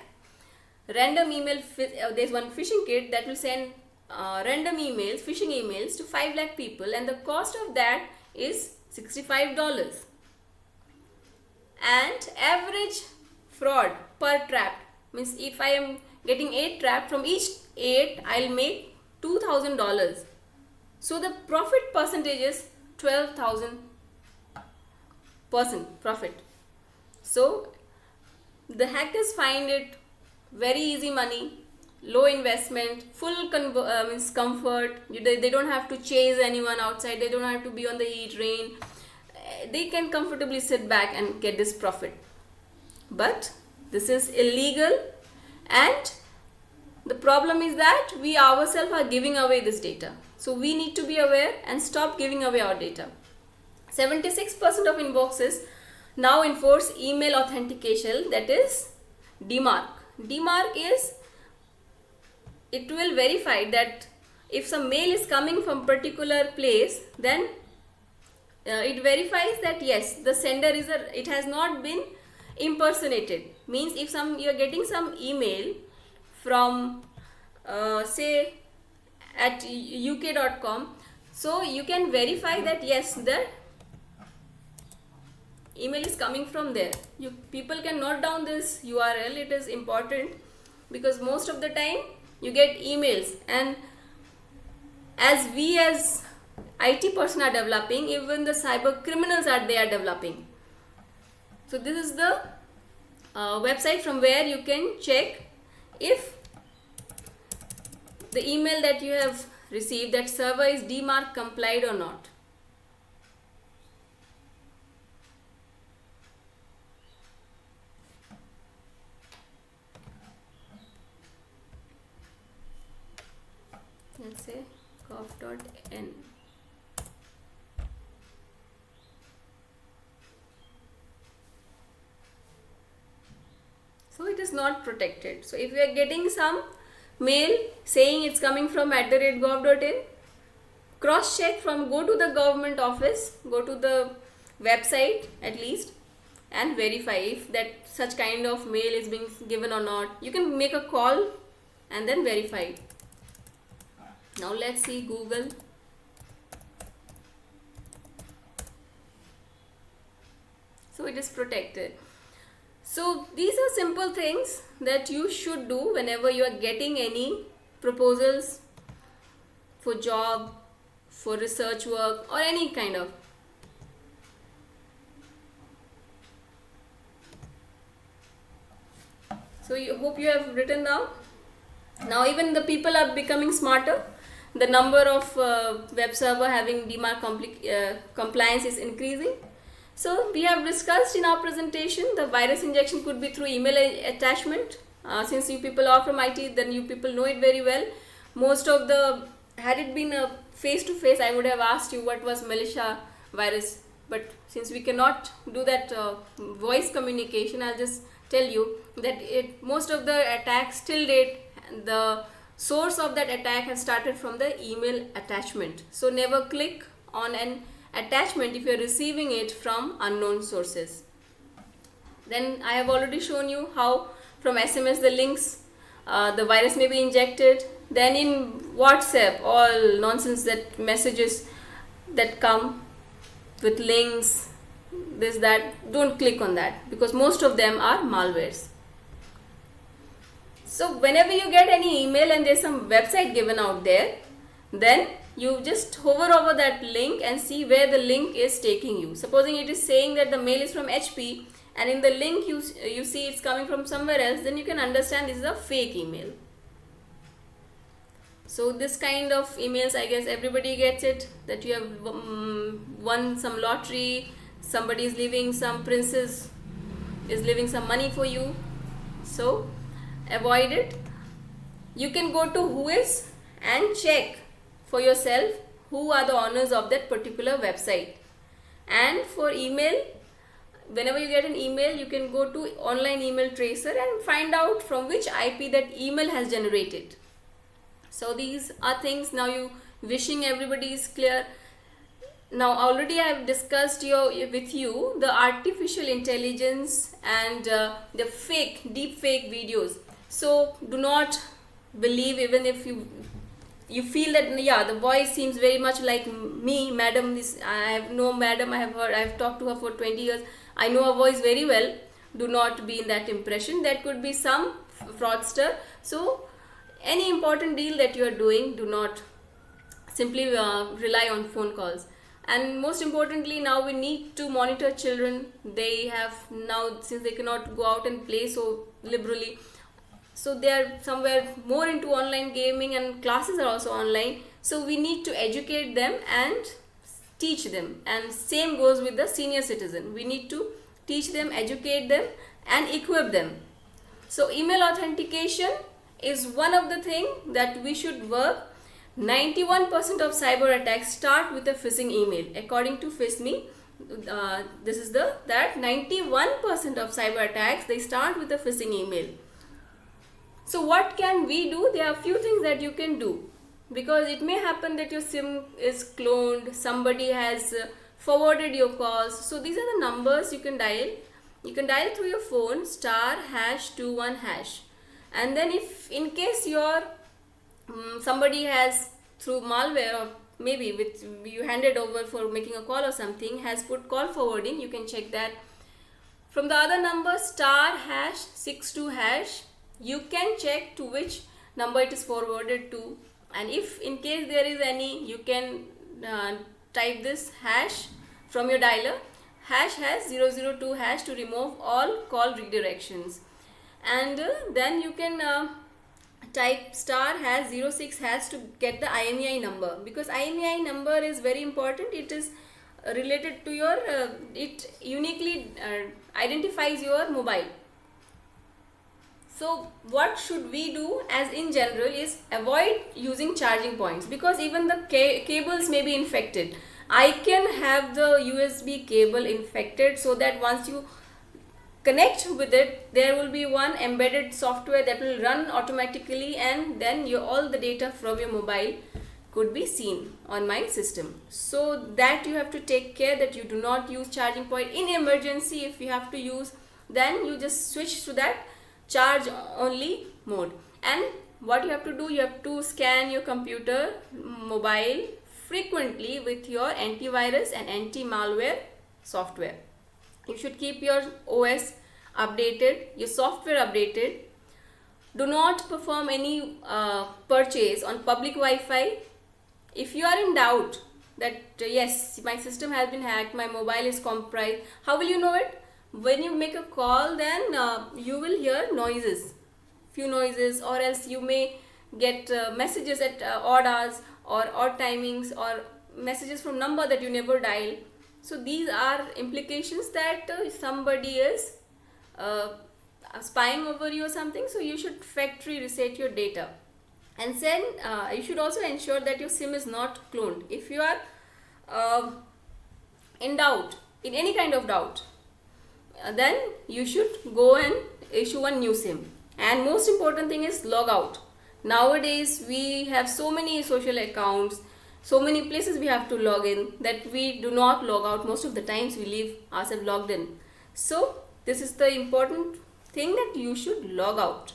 random email, there's one phishing kit that will send random emails, phishing emails to 5 lakh people, and the cost of that is $65. And average fraud per trapped means if I am getting 8 trapped, from each 8 I'll make $2,000. So the profit percentage is 12,000% profit. So the hackers find it very easy money, low investment, full comfort. They don't have to chase anyone outside, they don't have to be on the heat, rain. They can comfortably sit back and get this profit. But this is illegal, and the problem is that we ourselves are giving away this data. So we need to be aware and stop giving away our data. 76% of inboxes now enforce email authentication, that is DMARC. DMARC is, it will verify that if some mail is coming from particular place, then it verifies that yes, the sender is it has not been impersonated. Means if you are getting some email from say at uk.com, so you can verify that yes, the email is coming from there. People can note down this URL. It is important because most of the time you get emails, and as we as IT person are developing, even the cyber criminals are developing. So this is the website from where you can check if the email that you have received, that server is DMARC complied or not. Let's say gov.in. So it is not protected. So if you are getting some mail saying it's coming from @gov.in, cross check from, go to the government office, go to the website at least, and verify if that such kind of mail is being given or not. You can make a call and then verify it. Now let's see Google. So it is protected. So these are simple things that you should do whenever you are getting any proposals for job, for research work, or any kind of. So you hope you have written down. Now even the people are becoming smarter. The number of web server having DMARC compliance is increasing. So we have discussed in our presentation the virus injection could be through email attachment. Since you people are from IT, then you people know it very well. Most of the, had it been a face-to-face, I would have asked you what was militia virus. But since we cannot do that voice communication, I'll just tell you that most of the attacks till date, the source of that attack has started from the email attachment. So never click on an attachment if you are receiving it from unknown sources. Then I have already shown you how from SMS the links, the virus may be injected. Then in WhatsApp, all nonsense, that messages that come with links, this, that, don't click on that because most of them are malwares. So whenever you get any email and there's some website given out there, then you just hover over that link and see where the link is taking you. Supposing it is saying that the mail is from HP and in the link you see it's coming from somewhere else, then you can understand this is a fake email. So this kind of emails, I guess everybody gets it, that you have won some lottery, somebody is leaving, some princess is leaving some money for you. So avoid it. You can go to Whois and check for yourself who are the owners of that particular website. And for email, whenever you get an email, you can go to online email tracer and find out from which IP that email has generated. So these are things. Now you wishing everybody is clear. Now already I have discussed with you the artificial intelligence and the deep fake videos. So do not believe, even if you feel that, yeah, the voice seems very much like me, madam. I have no madam, I have talked to her for 20 years. I know her voice very well. Do not be in that impression. That could be some fraudster. So any important deal that you are doing, do not simply rely on phone calls. And most importantly, now we need to monitor children. They have now, since they cannot go out and play so liberally, so they are somewhere more into online gaming and classes are also online. So we need to educate them and teach them. And same goes with the senior citizen. We need to teach them, educate them and equip them. So email authentication is one of the things that we should work. 91% of cyber attacks start with a phishing email. According to FISME, this is that 91% of cyber attacks, they start with a phishing email. So what can we do? There are a few things that you can do, because it may happen that your SIM is cloned, somebody has forwarded your calls. So these are the numbers you can dial. You can dial through your phone *#21#. And then if in case your somebody has through malware, or maybe with you handed over for making a call or something, has put call forwarding, you can check that. From the other number *62#, you can check to which number it is forwarded to. And if in case there is any, you can type this hash from your dialer. Hash has 002# to remove all call redirections. And then you can type *#06# to get the IMEI number, because IMEI number is very important. It is related to your, it uniquely identifies your mobile. So what should we do as in general is avoid using charging points, because even the cables may be infected. I can have the USB cable infected, so that once you connect with it, there will be one embedded software that will run automatically, and then all the data from your mobile could be seen on my system. So that you have to take care that you do not use charging point. In emergency, if you have to use, then you just switch to that charge only mode. And what you have to do, you have to scan your computer, mobile frequently with your antivirus and anti-malware software. You should keep your OS updated, your software updated. Do not perform any purchase on public Wi-Fi. If you are in doubt that yes, my system has been hacked, my mobile is compromised, how will you know it? When you make a call, then you will hear few noises, or else you may get messages at odd hours or odd timings, or messages from number that you never dial. So these are implications that somebody is spying over you or something. So you should factory reset your data. And then you should also ensure that your SIM is not cloned. If you are in doubt, in any kind of doubt, then you should go and issue a new SIM. And most important thing is log out. Nowadays we have so many social accounts, so many places we have to log in, that we do not log out. Most of the times we leave ourselves logged in. So this is the important thing, that you should log out.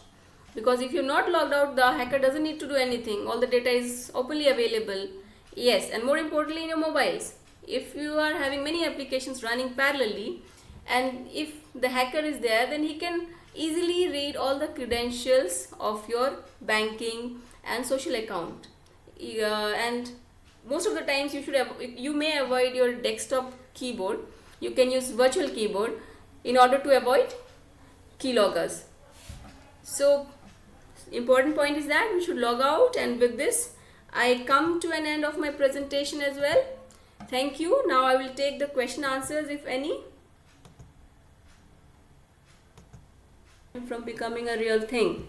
Because if you're not logged out, the hacker doesn't need to do anything. All the data is openly available. Yes, and more importantly in your mobiles. If you are having many applications running parallelly, and if the hacker is there, then he can easily read all the credentials of your banking and social account. And most of the times you may avoid your desktop keyboard. You can use virtual keyboard in order to avoid keyloggers. So important point is that we should log out. And with this, I come to an end of my presentation as well. Thank you. Now I will take the question answers, if any. From becoming a real thing.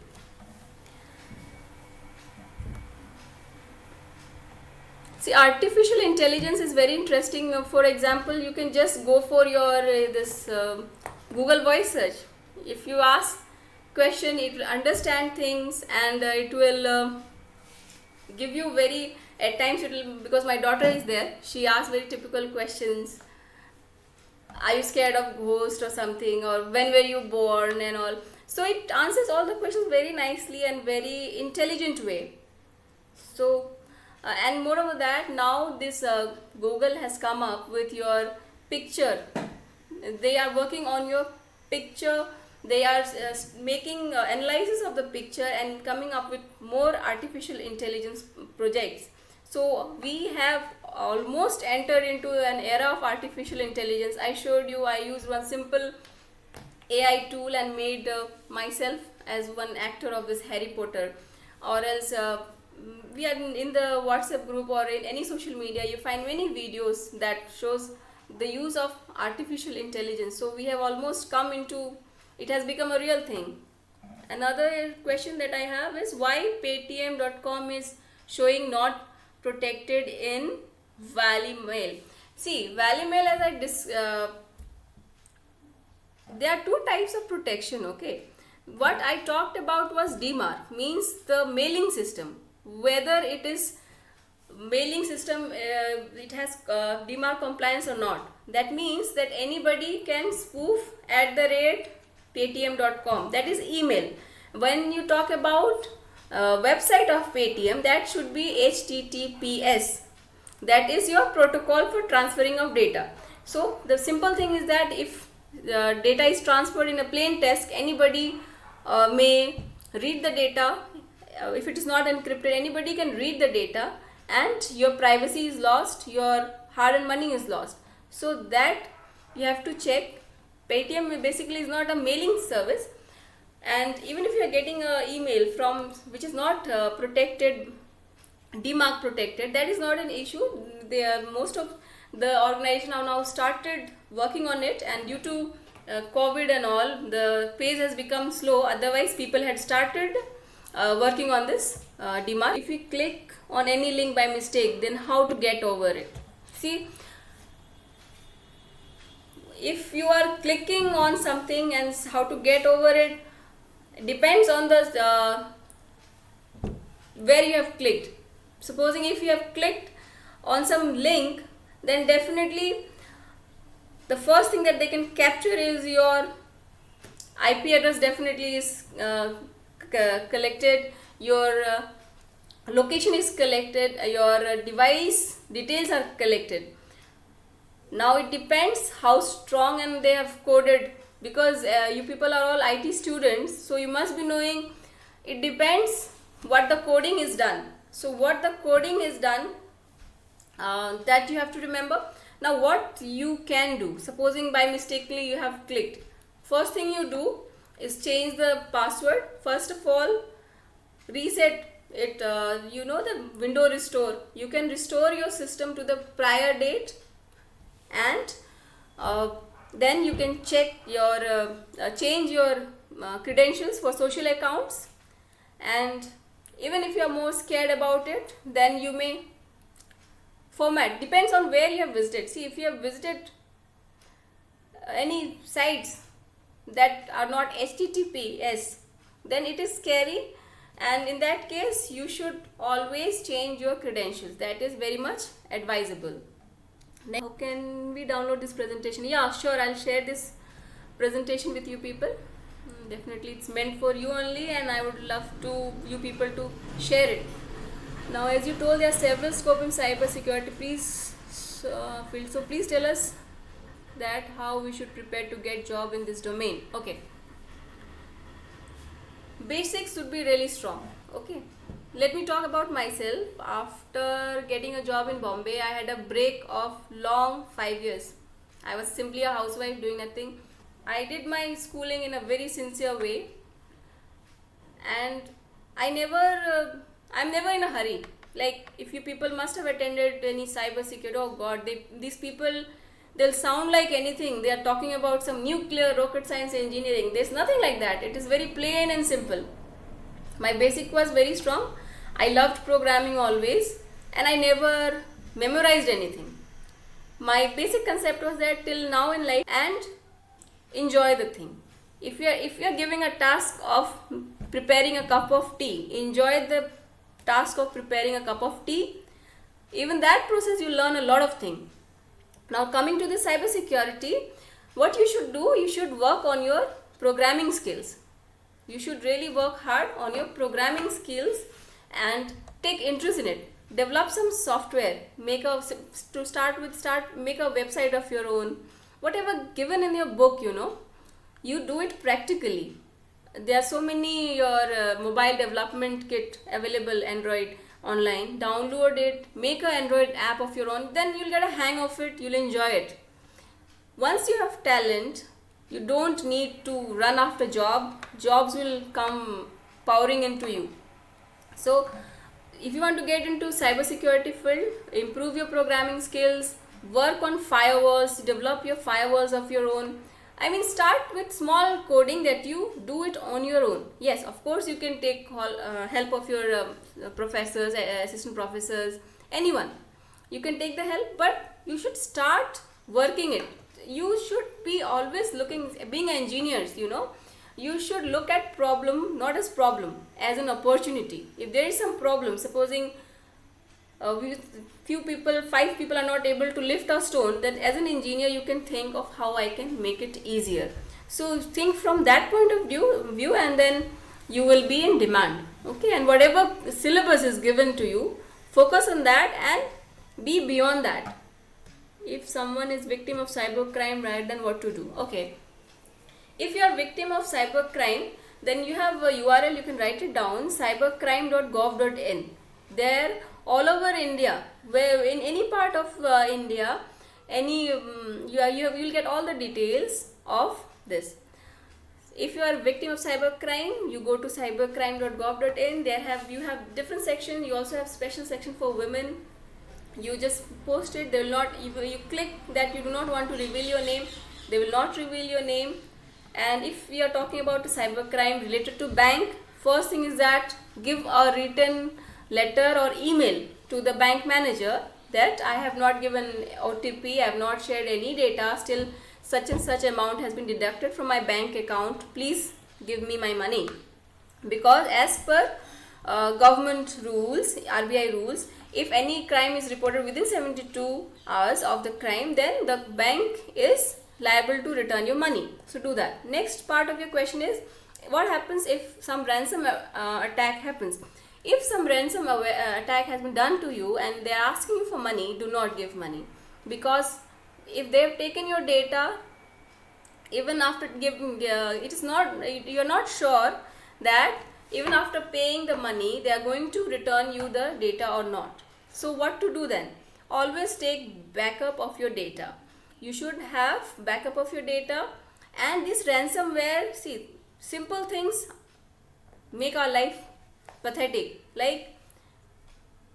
See, artificial intelligence is very interesting. For example, you can just go for your Google voice search. If you ask question, it will understand things, and it will give you very, at times it will, because my daughter is there, she asks very typical questions. Are you scared of ghost or something, or when were you born and all. So it answers all the questions very nicely and very intelligent way. So and moreover that, now this Google has come up with your picture. They are working on your picture. They are making analysis of the picture and coming up with more artificial intelligence projects. So we have almost entered into an era of artificial intelligence. I showed you, I used one simple AI tool and made myself as one actor of this Harry Potter. Or else we are in the WhatsApp group or in any social media, you find many videos that shows the use of artificial intelligence. So we have almost come into, it has become a real thing. Another question that I have is, why Paytm.com is showing not protected in Valley Mail? See, Valley Mail, as there are two types of protection, okay. What I talked about was DMARC, means the mailing system. Whether it is mailing system, it has DMARC compliance or not. That means that anybody can spoof @Paytm.com, that is email. When you talk about website of Paytm, that should be HTTPS. That is your protocol for transferring of data. So the simple thing is that if data is transferred in a plain text, anybody may read the data. If it is not encrypted, anybody can read the data, and your privacy is lost, your hard-earned money is lost. So that you have to check. Paytm basically is not a mailing service, and even if you are getting an email from which is not protected, DMARC protected, that is not an issue. Most of the organization have now started working on it, and due to COVID and all, the pace has become slow. Otherwise, people had started working on this DMARC. If we click on any link by mistake, then how to get over it? See, if you are clicking on something and how to get over it depends on the where you have clicked. Supposing if you have clicked on some link, then definitely the first thing that they can capture is your IP address. Definitely is collected, your location is collected, your device details are collected. Now it depends how strong and they have coded, because you people are all IT students, so you must be knowing it depends what the coding is done. So what the coding is done, that you have to remember. Now what you can do, supposing by mistakenly you have clicked, first thing you do is change the password. First of all, reset it. You know the window restore, you can restore your system to the prior date, and then you can check your change your credentials for social accounts. And even if you are more scared about it, then you may format, depends on where you have visited. See, if you have visited any sites that are not HTTPS, then it is scary, and in that case you should always change your credentials. That is very much advisable. How can we download this presentation? Yeah, sure, I'll share this presentation with you people. Definitely it's meant for you only, and I would love to you people to share it. Now, as you told, there are several scope in cyber security. Please field. So please tell us that how we should prepare to get job in this domain. Okay, basics should be really strong. Okay, let me talk about myself. After getting a job in Bombay, I had a break of long 5 years. I was simply a housewife doing nothing. I did my schooling in a very sincere way, and I'm never in a hurry. Like, if you people must have attended any cyber security, oh god, these people, they'll sound like anything. They are talking about some nuclear, rocket science, engineering. There's nothing like that. It is very plain and simple. My basic was very strong. I loved programming always, and I never memorized anything. My basic concept was that till now in life, and enjoy the thing. If you're giving a task of preparing a cup of tea, enjoy the task of preparing a cup of tea. Even that process you learn a lot of things. Now coming to the cyber security, what you should do, you should work on your programming skills. You should really work hard on your programming skills and take interest in it. Develop some software, make a website of your own. Whatever given in your book, you do it practically. There are so many your mobile development kit available, Android online. Download it, make an Android app of your own, then you'll get a hang of it, you'll enjoy it. Once you have talent, you don't need to run after jobs will come pouring into you. So if you want to get into cybersecurity field, improve your programming skills, work on firewalls, develop your firewalls of your own. I mean, start with small coding that you do it on your own. Yes, of course you can take help of your professors, assistant professors, anyone. You can take the help, but you should start working it. You should be always looking, being engineers, you should look at problem not as problem, as an opportunity. If there is some problem, supposing 5 people are not able to lift a stone, then as an engineer you can think of how I can make it easier. So think from that point of view, and then you will be in demand. Okay, and whatever syllabus is given to you, focus on that and be beyond that. If someone is victim of cybercrime, right, then what to do? Okay, if you are victim of cybercrime, then you have a URL, you can write it down, cybercrime.gov.in. There, all over India, where in any part of India, you'll get all the details of this. If you are a victim of cybercrime, you go to cybercrime.gov.in. You have different sections. You also have special section for women. You just post it. They will not. You click that you do not want to reveal your name, they will not reveal your name. And if we are talking about a cybercrime related to bank, first thing is that give a written letter or email to the bank manager that I have not given OTP, I have not shared any data, still such and such amount has been deducted from my bank account, please give me my money. Because as per government rules, RBI rules, if any crime is reported within 72 hours of the crime, then the bank is liable to return your money. So do that. Next part of your question is, what happens if some ransom attack happens? If some ransom attack has been done to you and they are asking you for money, do not give money, because if they have taken your data, even after giving, it is not, you are not sure that even after paying the money they are going to return you the data or not. So what to do then? Always take backup of your data. You should have backup of your data. And this ransomware, see, simple things make our life pathetic. Like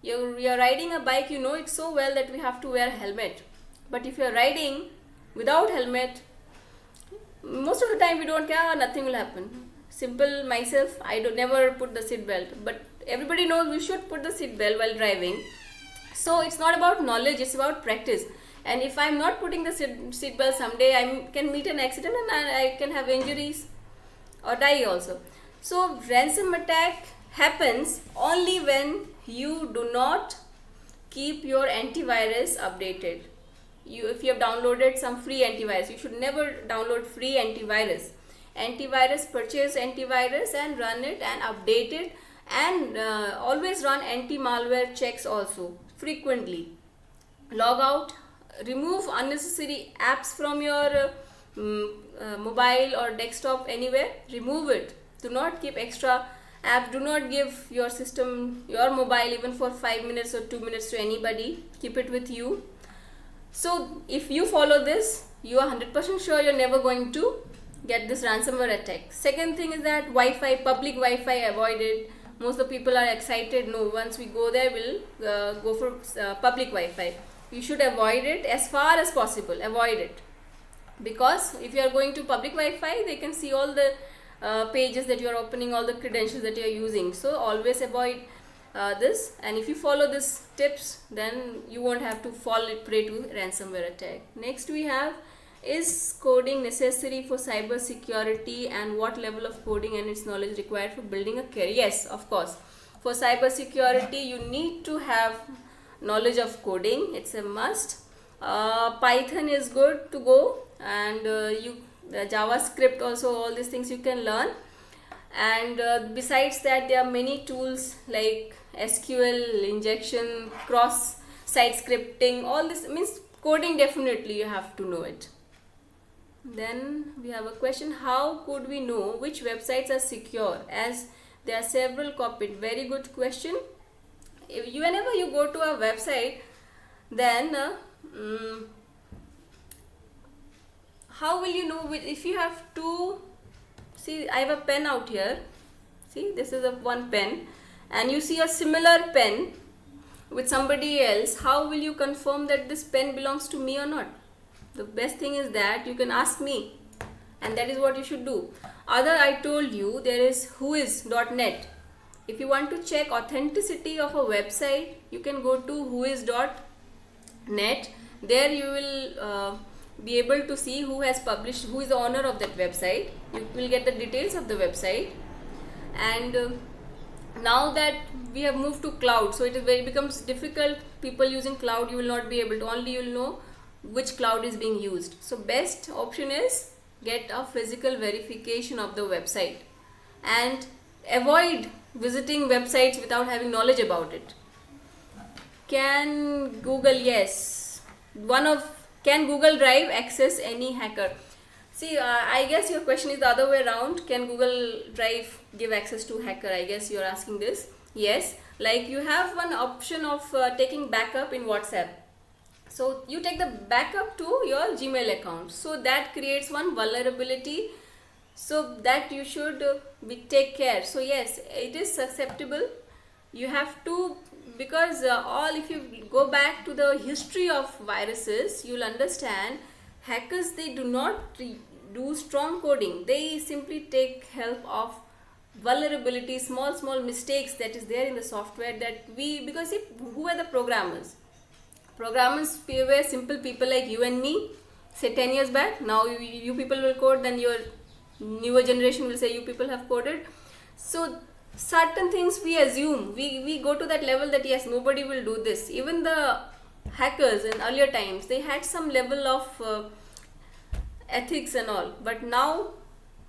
you're riding a bike, you know it so well that we have to wear a helmet, but if you're riding without helmet, most of the time we don't care, nothing will happen. Simple, myself, I do never put the seat belt, but everybody knows we should put the seat belt while driving. So it's not about knowledge, it's about practice. And if I'm not putting the seat belt, someday I can meet an accident and I can have injuries or die also. So ransom attack happens only when you do not keep your antivirus updated. If you have downloaded some free antivirus, you should never download free antivirus. Purchase antivirus and run it and update it, and always run anti-malware checks also frequently. Log out, remove unnecessary apps from your mobile or desktop, anywhere, remove it. Do not keep extra apps, do not give your system, your mobile even for 5 minutes or 2 minutes to anybody, keep it with you. So if you follow this, you are 100% sure you're never going to get this ransomware attack. Second thing is that Wi-Fi, public Wi-Fi, avoid it. Most of the people are excited, no, once we go there we'll go for public Wi-Fi. You should avoid it as far as possible, avoid it, because if you are going to public Wi-Fi, they can see all the pages that you are opening, all the credentials that you are using. So always avoid this, and if you follow these tips, then you won't have to fall prey to ransomware attack. Next we have, is coding necessary for cyber security, and what level of coding and its knowledge required for building a career? Yes, of course. For cyber security, you need to have knowledge of coding. It's a must. Python is good to go, and JavaScript also, all these things you can learn. And besides that, there are many tools like SQL injection, cross-site scripting, all this means coding, definitely you have to know it. Then we have a question, how could we know which websites are secure as there are several copied? Very good question. Whenever you go to a website, then how will you know if you have two? See, I have a pen out here. See, this is one pen, and you see a similar pen with somebody else. How will you confirm that this pen belongs to me or not? The best thing is that you can ask me, and that is what you should do. Other, I told you, there is whois.net. If you want to check authenticity of a website, you can go to whois.net. There you will be able to see who has published, who is the owner of that website. You will get the details of the website. And now that we have moved to cloud, so it becomes difficult. People using cloud, you will not be able to, only you will know which cloud is being used. So best option is get a physical verification of the website, and avoid visiting websites without having knowledge about it. Can Google, yes, can Google Drive access any hacker? See, I guess your question is the other way around. Can Google Drive give access to hacker? I guess you're asking this. Yes, like you have one option of taking backup in WhatsApp. So you take the backup to your Gmail account. So that creates one vulnerability. So that you should take care. So yes, it is susceptible. You have to, because if you go back to the history of viruses, you'll understand hackers, they do not do strong coding. They simply take help of vulnerabilities, small mistakes that is there in the software, that because who are the programmers? Programmers were simple people like you and me, say 10 years back. Now you people will code, then your newer generation will say you people have coded. So certain things we assume, we go to that level that yes, nobody will do this. Even the hackers in earlier times, they had some level of ethics and all, but now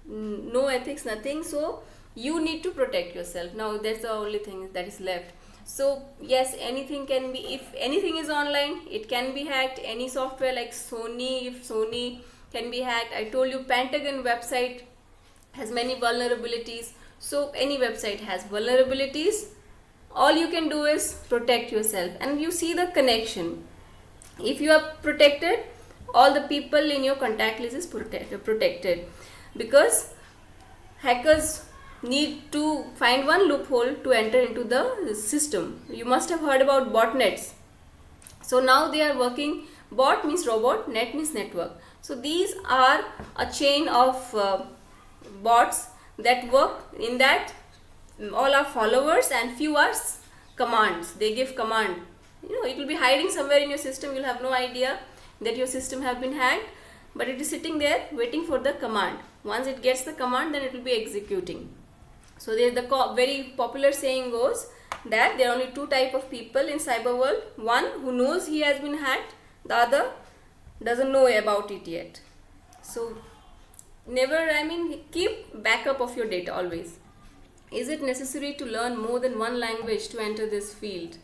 no ethics, nothing. So you need to protect yourself. Now that's the only thing that is left. So yes, anything can be, if anything is online, it can be hacked. Any software like Sony, if Sony can be hacked. I told you Pentagon website has many vulnerabilities. So any website has vulnerabilities. All you can do is protect yourself, and you see the connection. If you are protected, all the people in your contact list is protected, because hackers need to find one loophole to enter into the system. You must have heard about botnets. So now they are working. Bot means robot, net means network. So these are a chain of bots that work in that all are followers and few are commands. They give command. It will be hiding somewhere in your system. You'll have no idea that your system have been hacked, but it is sitting there waiting for the command. Once it gets the command, then it will be executing. So there the very popular saying goes that there are only two type of people in cyber world. One who knows he has been hacked, the other doesn't know about it yet. So never, keep backup of your data always. Is it necessary to learn more than one language to enter this field?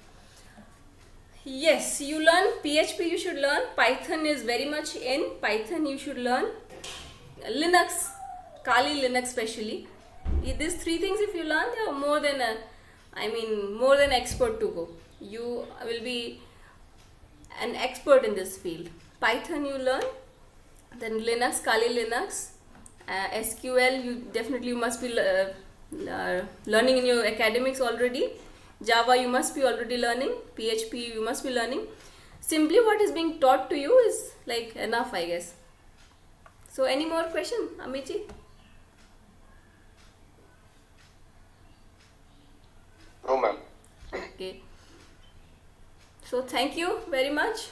Yes, you learn PHP, you should learn. Python is very much in. Python you should learn. Linux, Kali Linux especially. These three things if you learn, they are more than expert to go. You will be an expert in this field. Python you learn, then Linux, Kali Linux, SQL you must be learning in your academics already. Java you must be already learning. PHP you must be learning. Simply what is being taught to you is like enough, I guess. So any more question, Amici? No, ma'am. Okay. So thank you very much.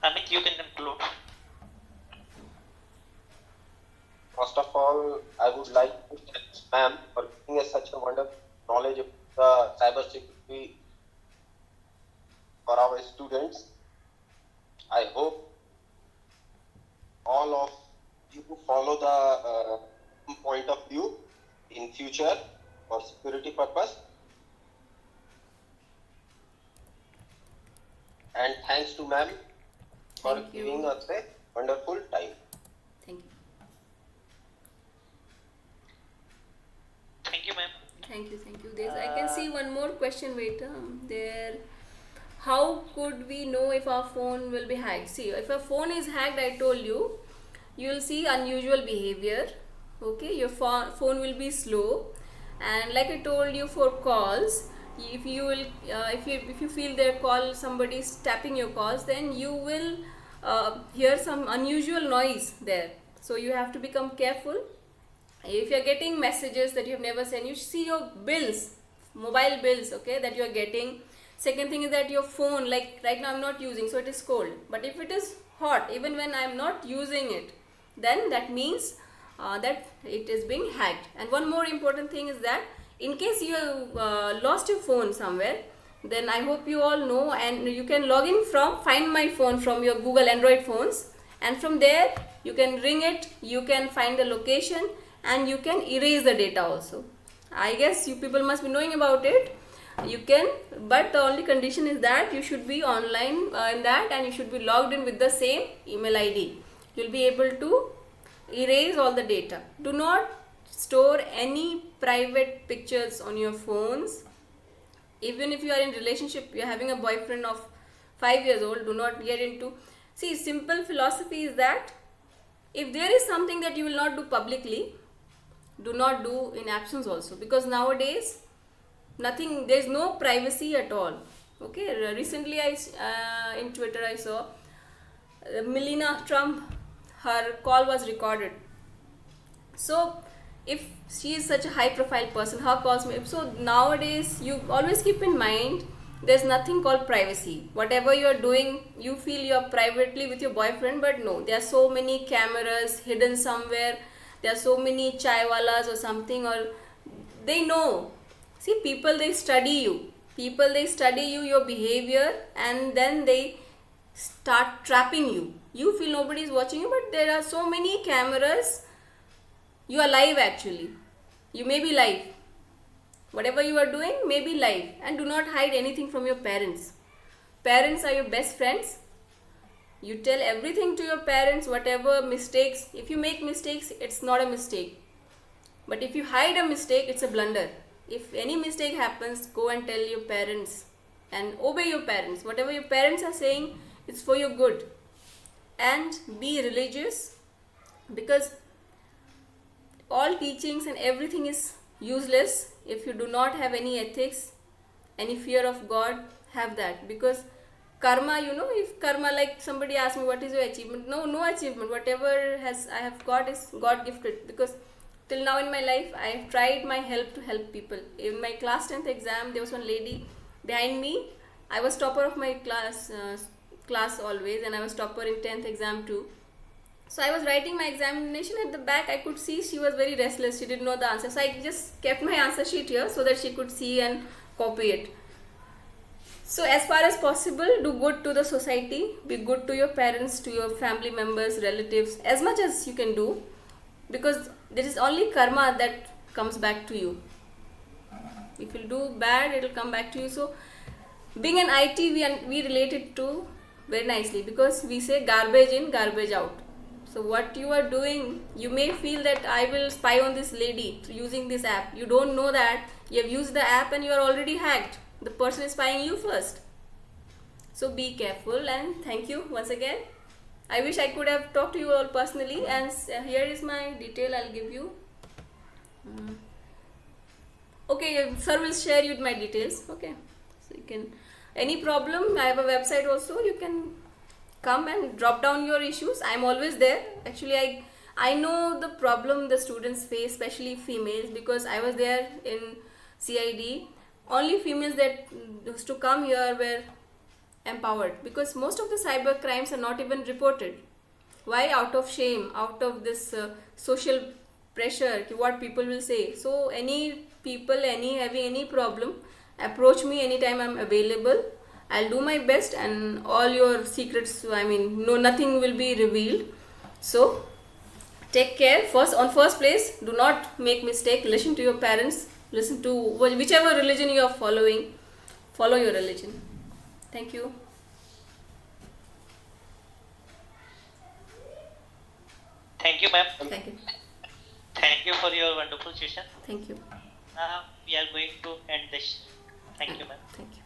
Amit, you can conclude. First of all, I would like to thank ma'am for giving us such a wonderful knowledge of the cybersecurity for our students. I hope all of you follow the point of view in future for security purpose. And thanks to ma'am for Thank you. giving us a wonderful time. Thank you. Thank you, ma'am. Thank you. I can see one more question. Wait, there. How could we know if our phone will be hacked? See, if a phone is hacked, I told you, you will see unusual behavior. Okay, your phone will be slow, and like I told you, for calls, if you feel their call, somebody is tapping your calls, then you will hear some unusual noise there. So you have to become careful. If you are getting messages that you have never sent, you see your bills, mobile bills, okay, that you are getting. Second thing is that your phone, like right now I'm not using, so it is cold. But if it is hot, even when I'm not using it, then that means that it is being hacked. And one more important thing is that in case you have lost your phone somewhere, then I hope you all know, and you can log in from Find My Phone from your Google Android phones, and from there you can ring it, you can find the location, and you can erase the data also. I guess you people must be knowing about it. You can, but the only condition is that you should be online in that, and you should be logged in with the same email ID. You will be able to erase all the data. Do not store any private pictures on your phones. Even if you are in relationship, you are having a boyfriend of 5 years old, do not get into. See, simple philosophy is that if there is something that you will not do publicly, do not do in absence also, because nowadays there is no privacy at all. Okay, recently in Twitter I saw Melania Trump, her call was recorded. So if she is such a high profile person, her calls me. So nowadays you always keep in mind there's nothing called privacy. Whatever you're doing, you feel you're privately with your boyfriend, but no, there are so many cameras hidden somewhere. There are so many chaiwalas or something, or they know. See, people, they study you. People, they study you, your behavior, and then they start trapping you. You feel nobody is watching you, but there are so many cameras. You are live actually. You may be live. Whatever you are doing may be live, and do not hide anything from your parents. Parents are your best friends. You tell everything to your parents, whatever mistakes. If you make mistakes, it's not a mistake. But if you hide a mistake, it's a blunder. If any mistake happens, go and tell your parents and obey your parents. Whatever your parents are saying, it's for your good. And be religious, because all teachings and everything is useless if you do not have any ethics, any fear of God. Have that, because karma, if karma, like somebody asked me what is your achievement, no achievement. Whatever I have got is God gifted, because till now in my life I have tried my help to help people. In my class 10th exam, there was one lady behind me. I was topper of my class always, and I was topper in 10th exam too. So I was writing my examination. At the back I could see she was very restless, she didn't know the answer. So I just kept my answer sheet here so that she could see and copy it. So as far as possible, do good to the society, be good to your parents, to your family members, relatives, as much as you can do, because there is only karma that comes back to you. If you do bad, it will come back to you. So being an IT, we relate it to very nicely, because we say garbage in, garbage out. So what you are doing, you may feel that I will spy on this lady using this app. You don't know that you have used the app and you are already hacked. The person is spying you first. So be careful, and thank you once again. I wish I could have talked to you all personally, and here is my detail I'll give you. Okay, sir will share you my details. Okay, so you can, any problem, I have a website also, you can come and drop down your issues. I'm always there. Actually, I know the problem the students face, especially females, because I was there in CID. Only females that used to come here were empowered, because most of the cyber crimes are not even reported. Why? Out of shame, out of this social pressure, what people will say. So any people, having any problem, approach me anytime. I'm available. I'll do my best, and all your secrets, nothing will be revealed. So take care. On first place, do not make mistake. Listen to your parents. Listen to whichever religion you are following. Follow your religion. Thank you. Thank you, ma'am. Thank you. Thank you for your wonderful session. Thank you. Now we are going to end this. Thank you, ma'am. Thank you.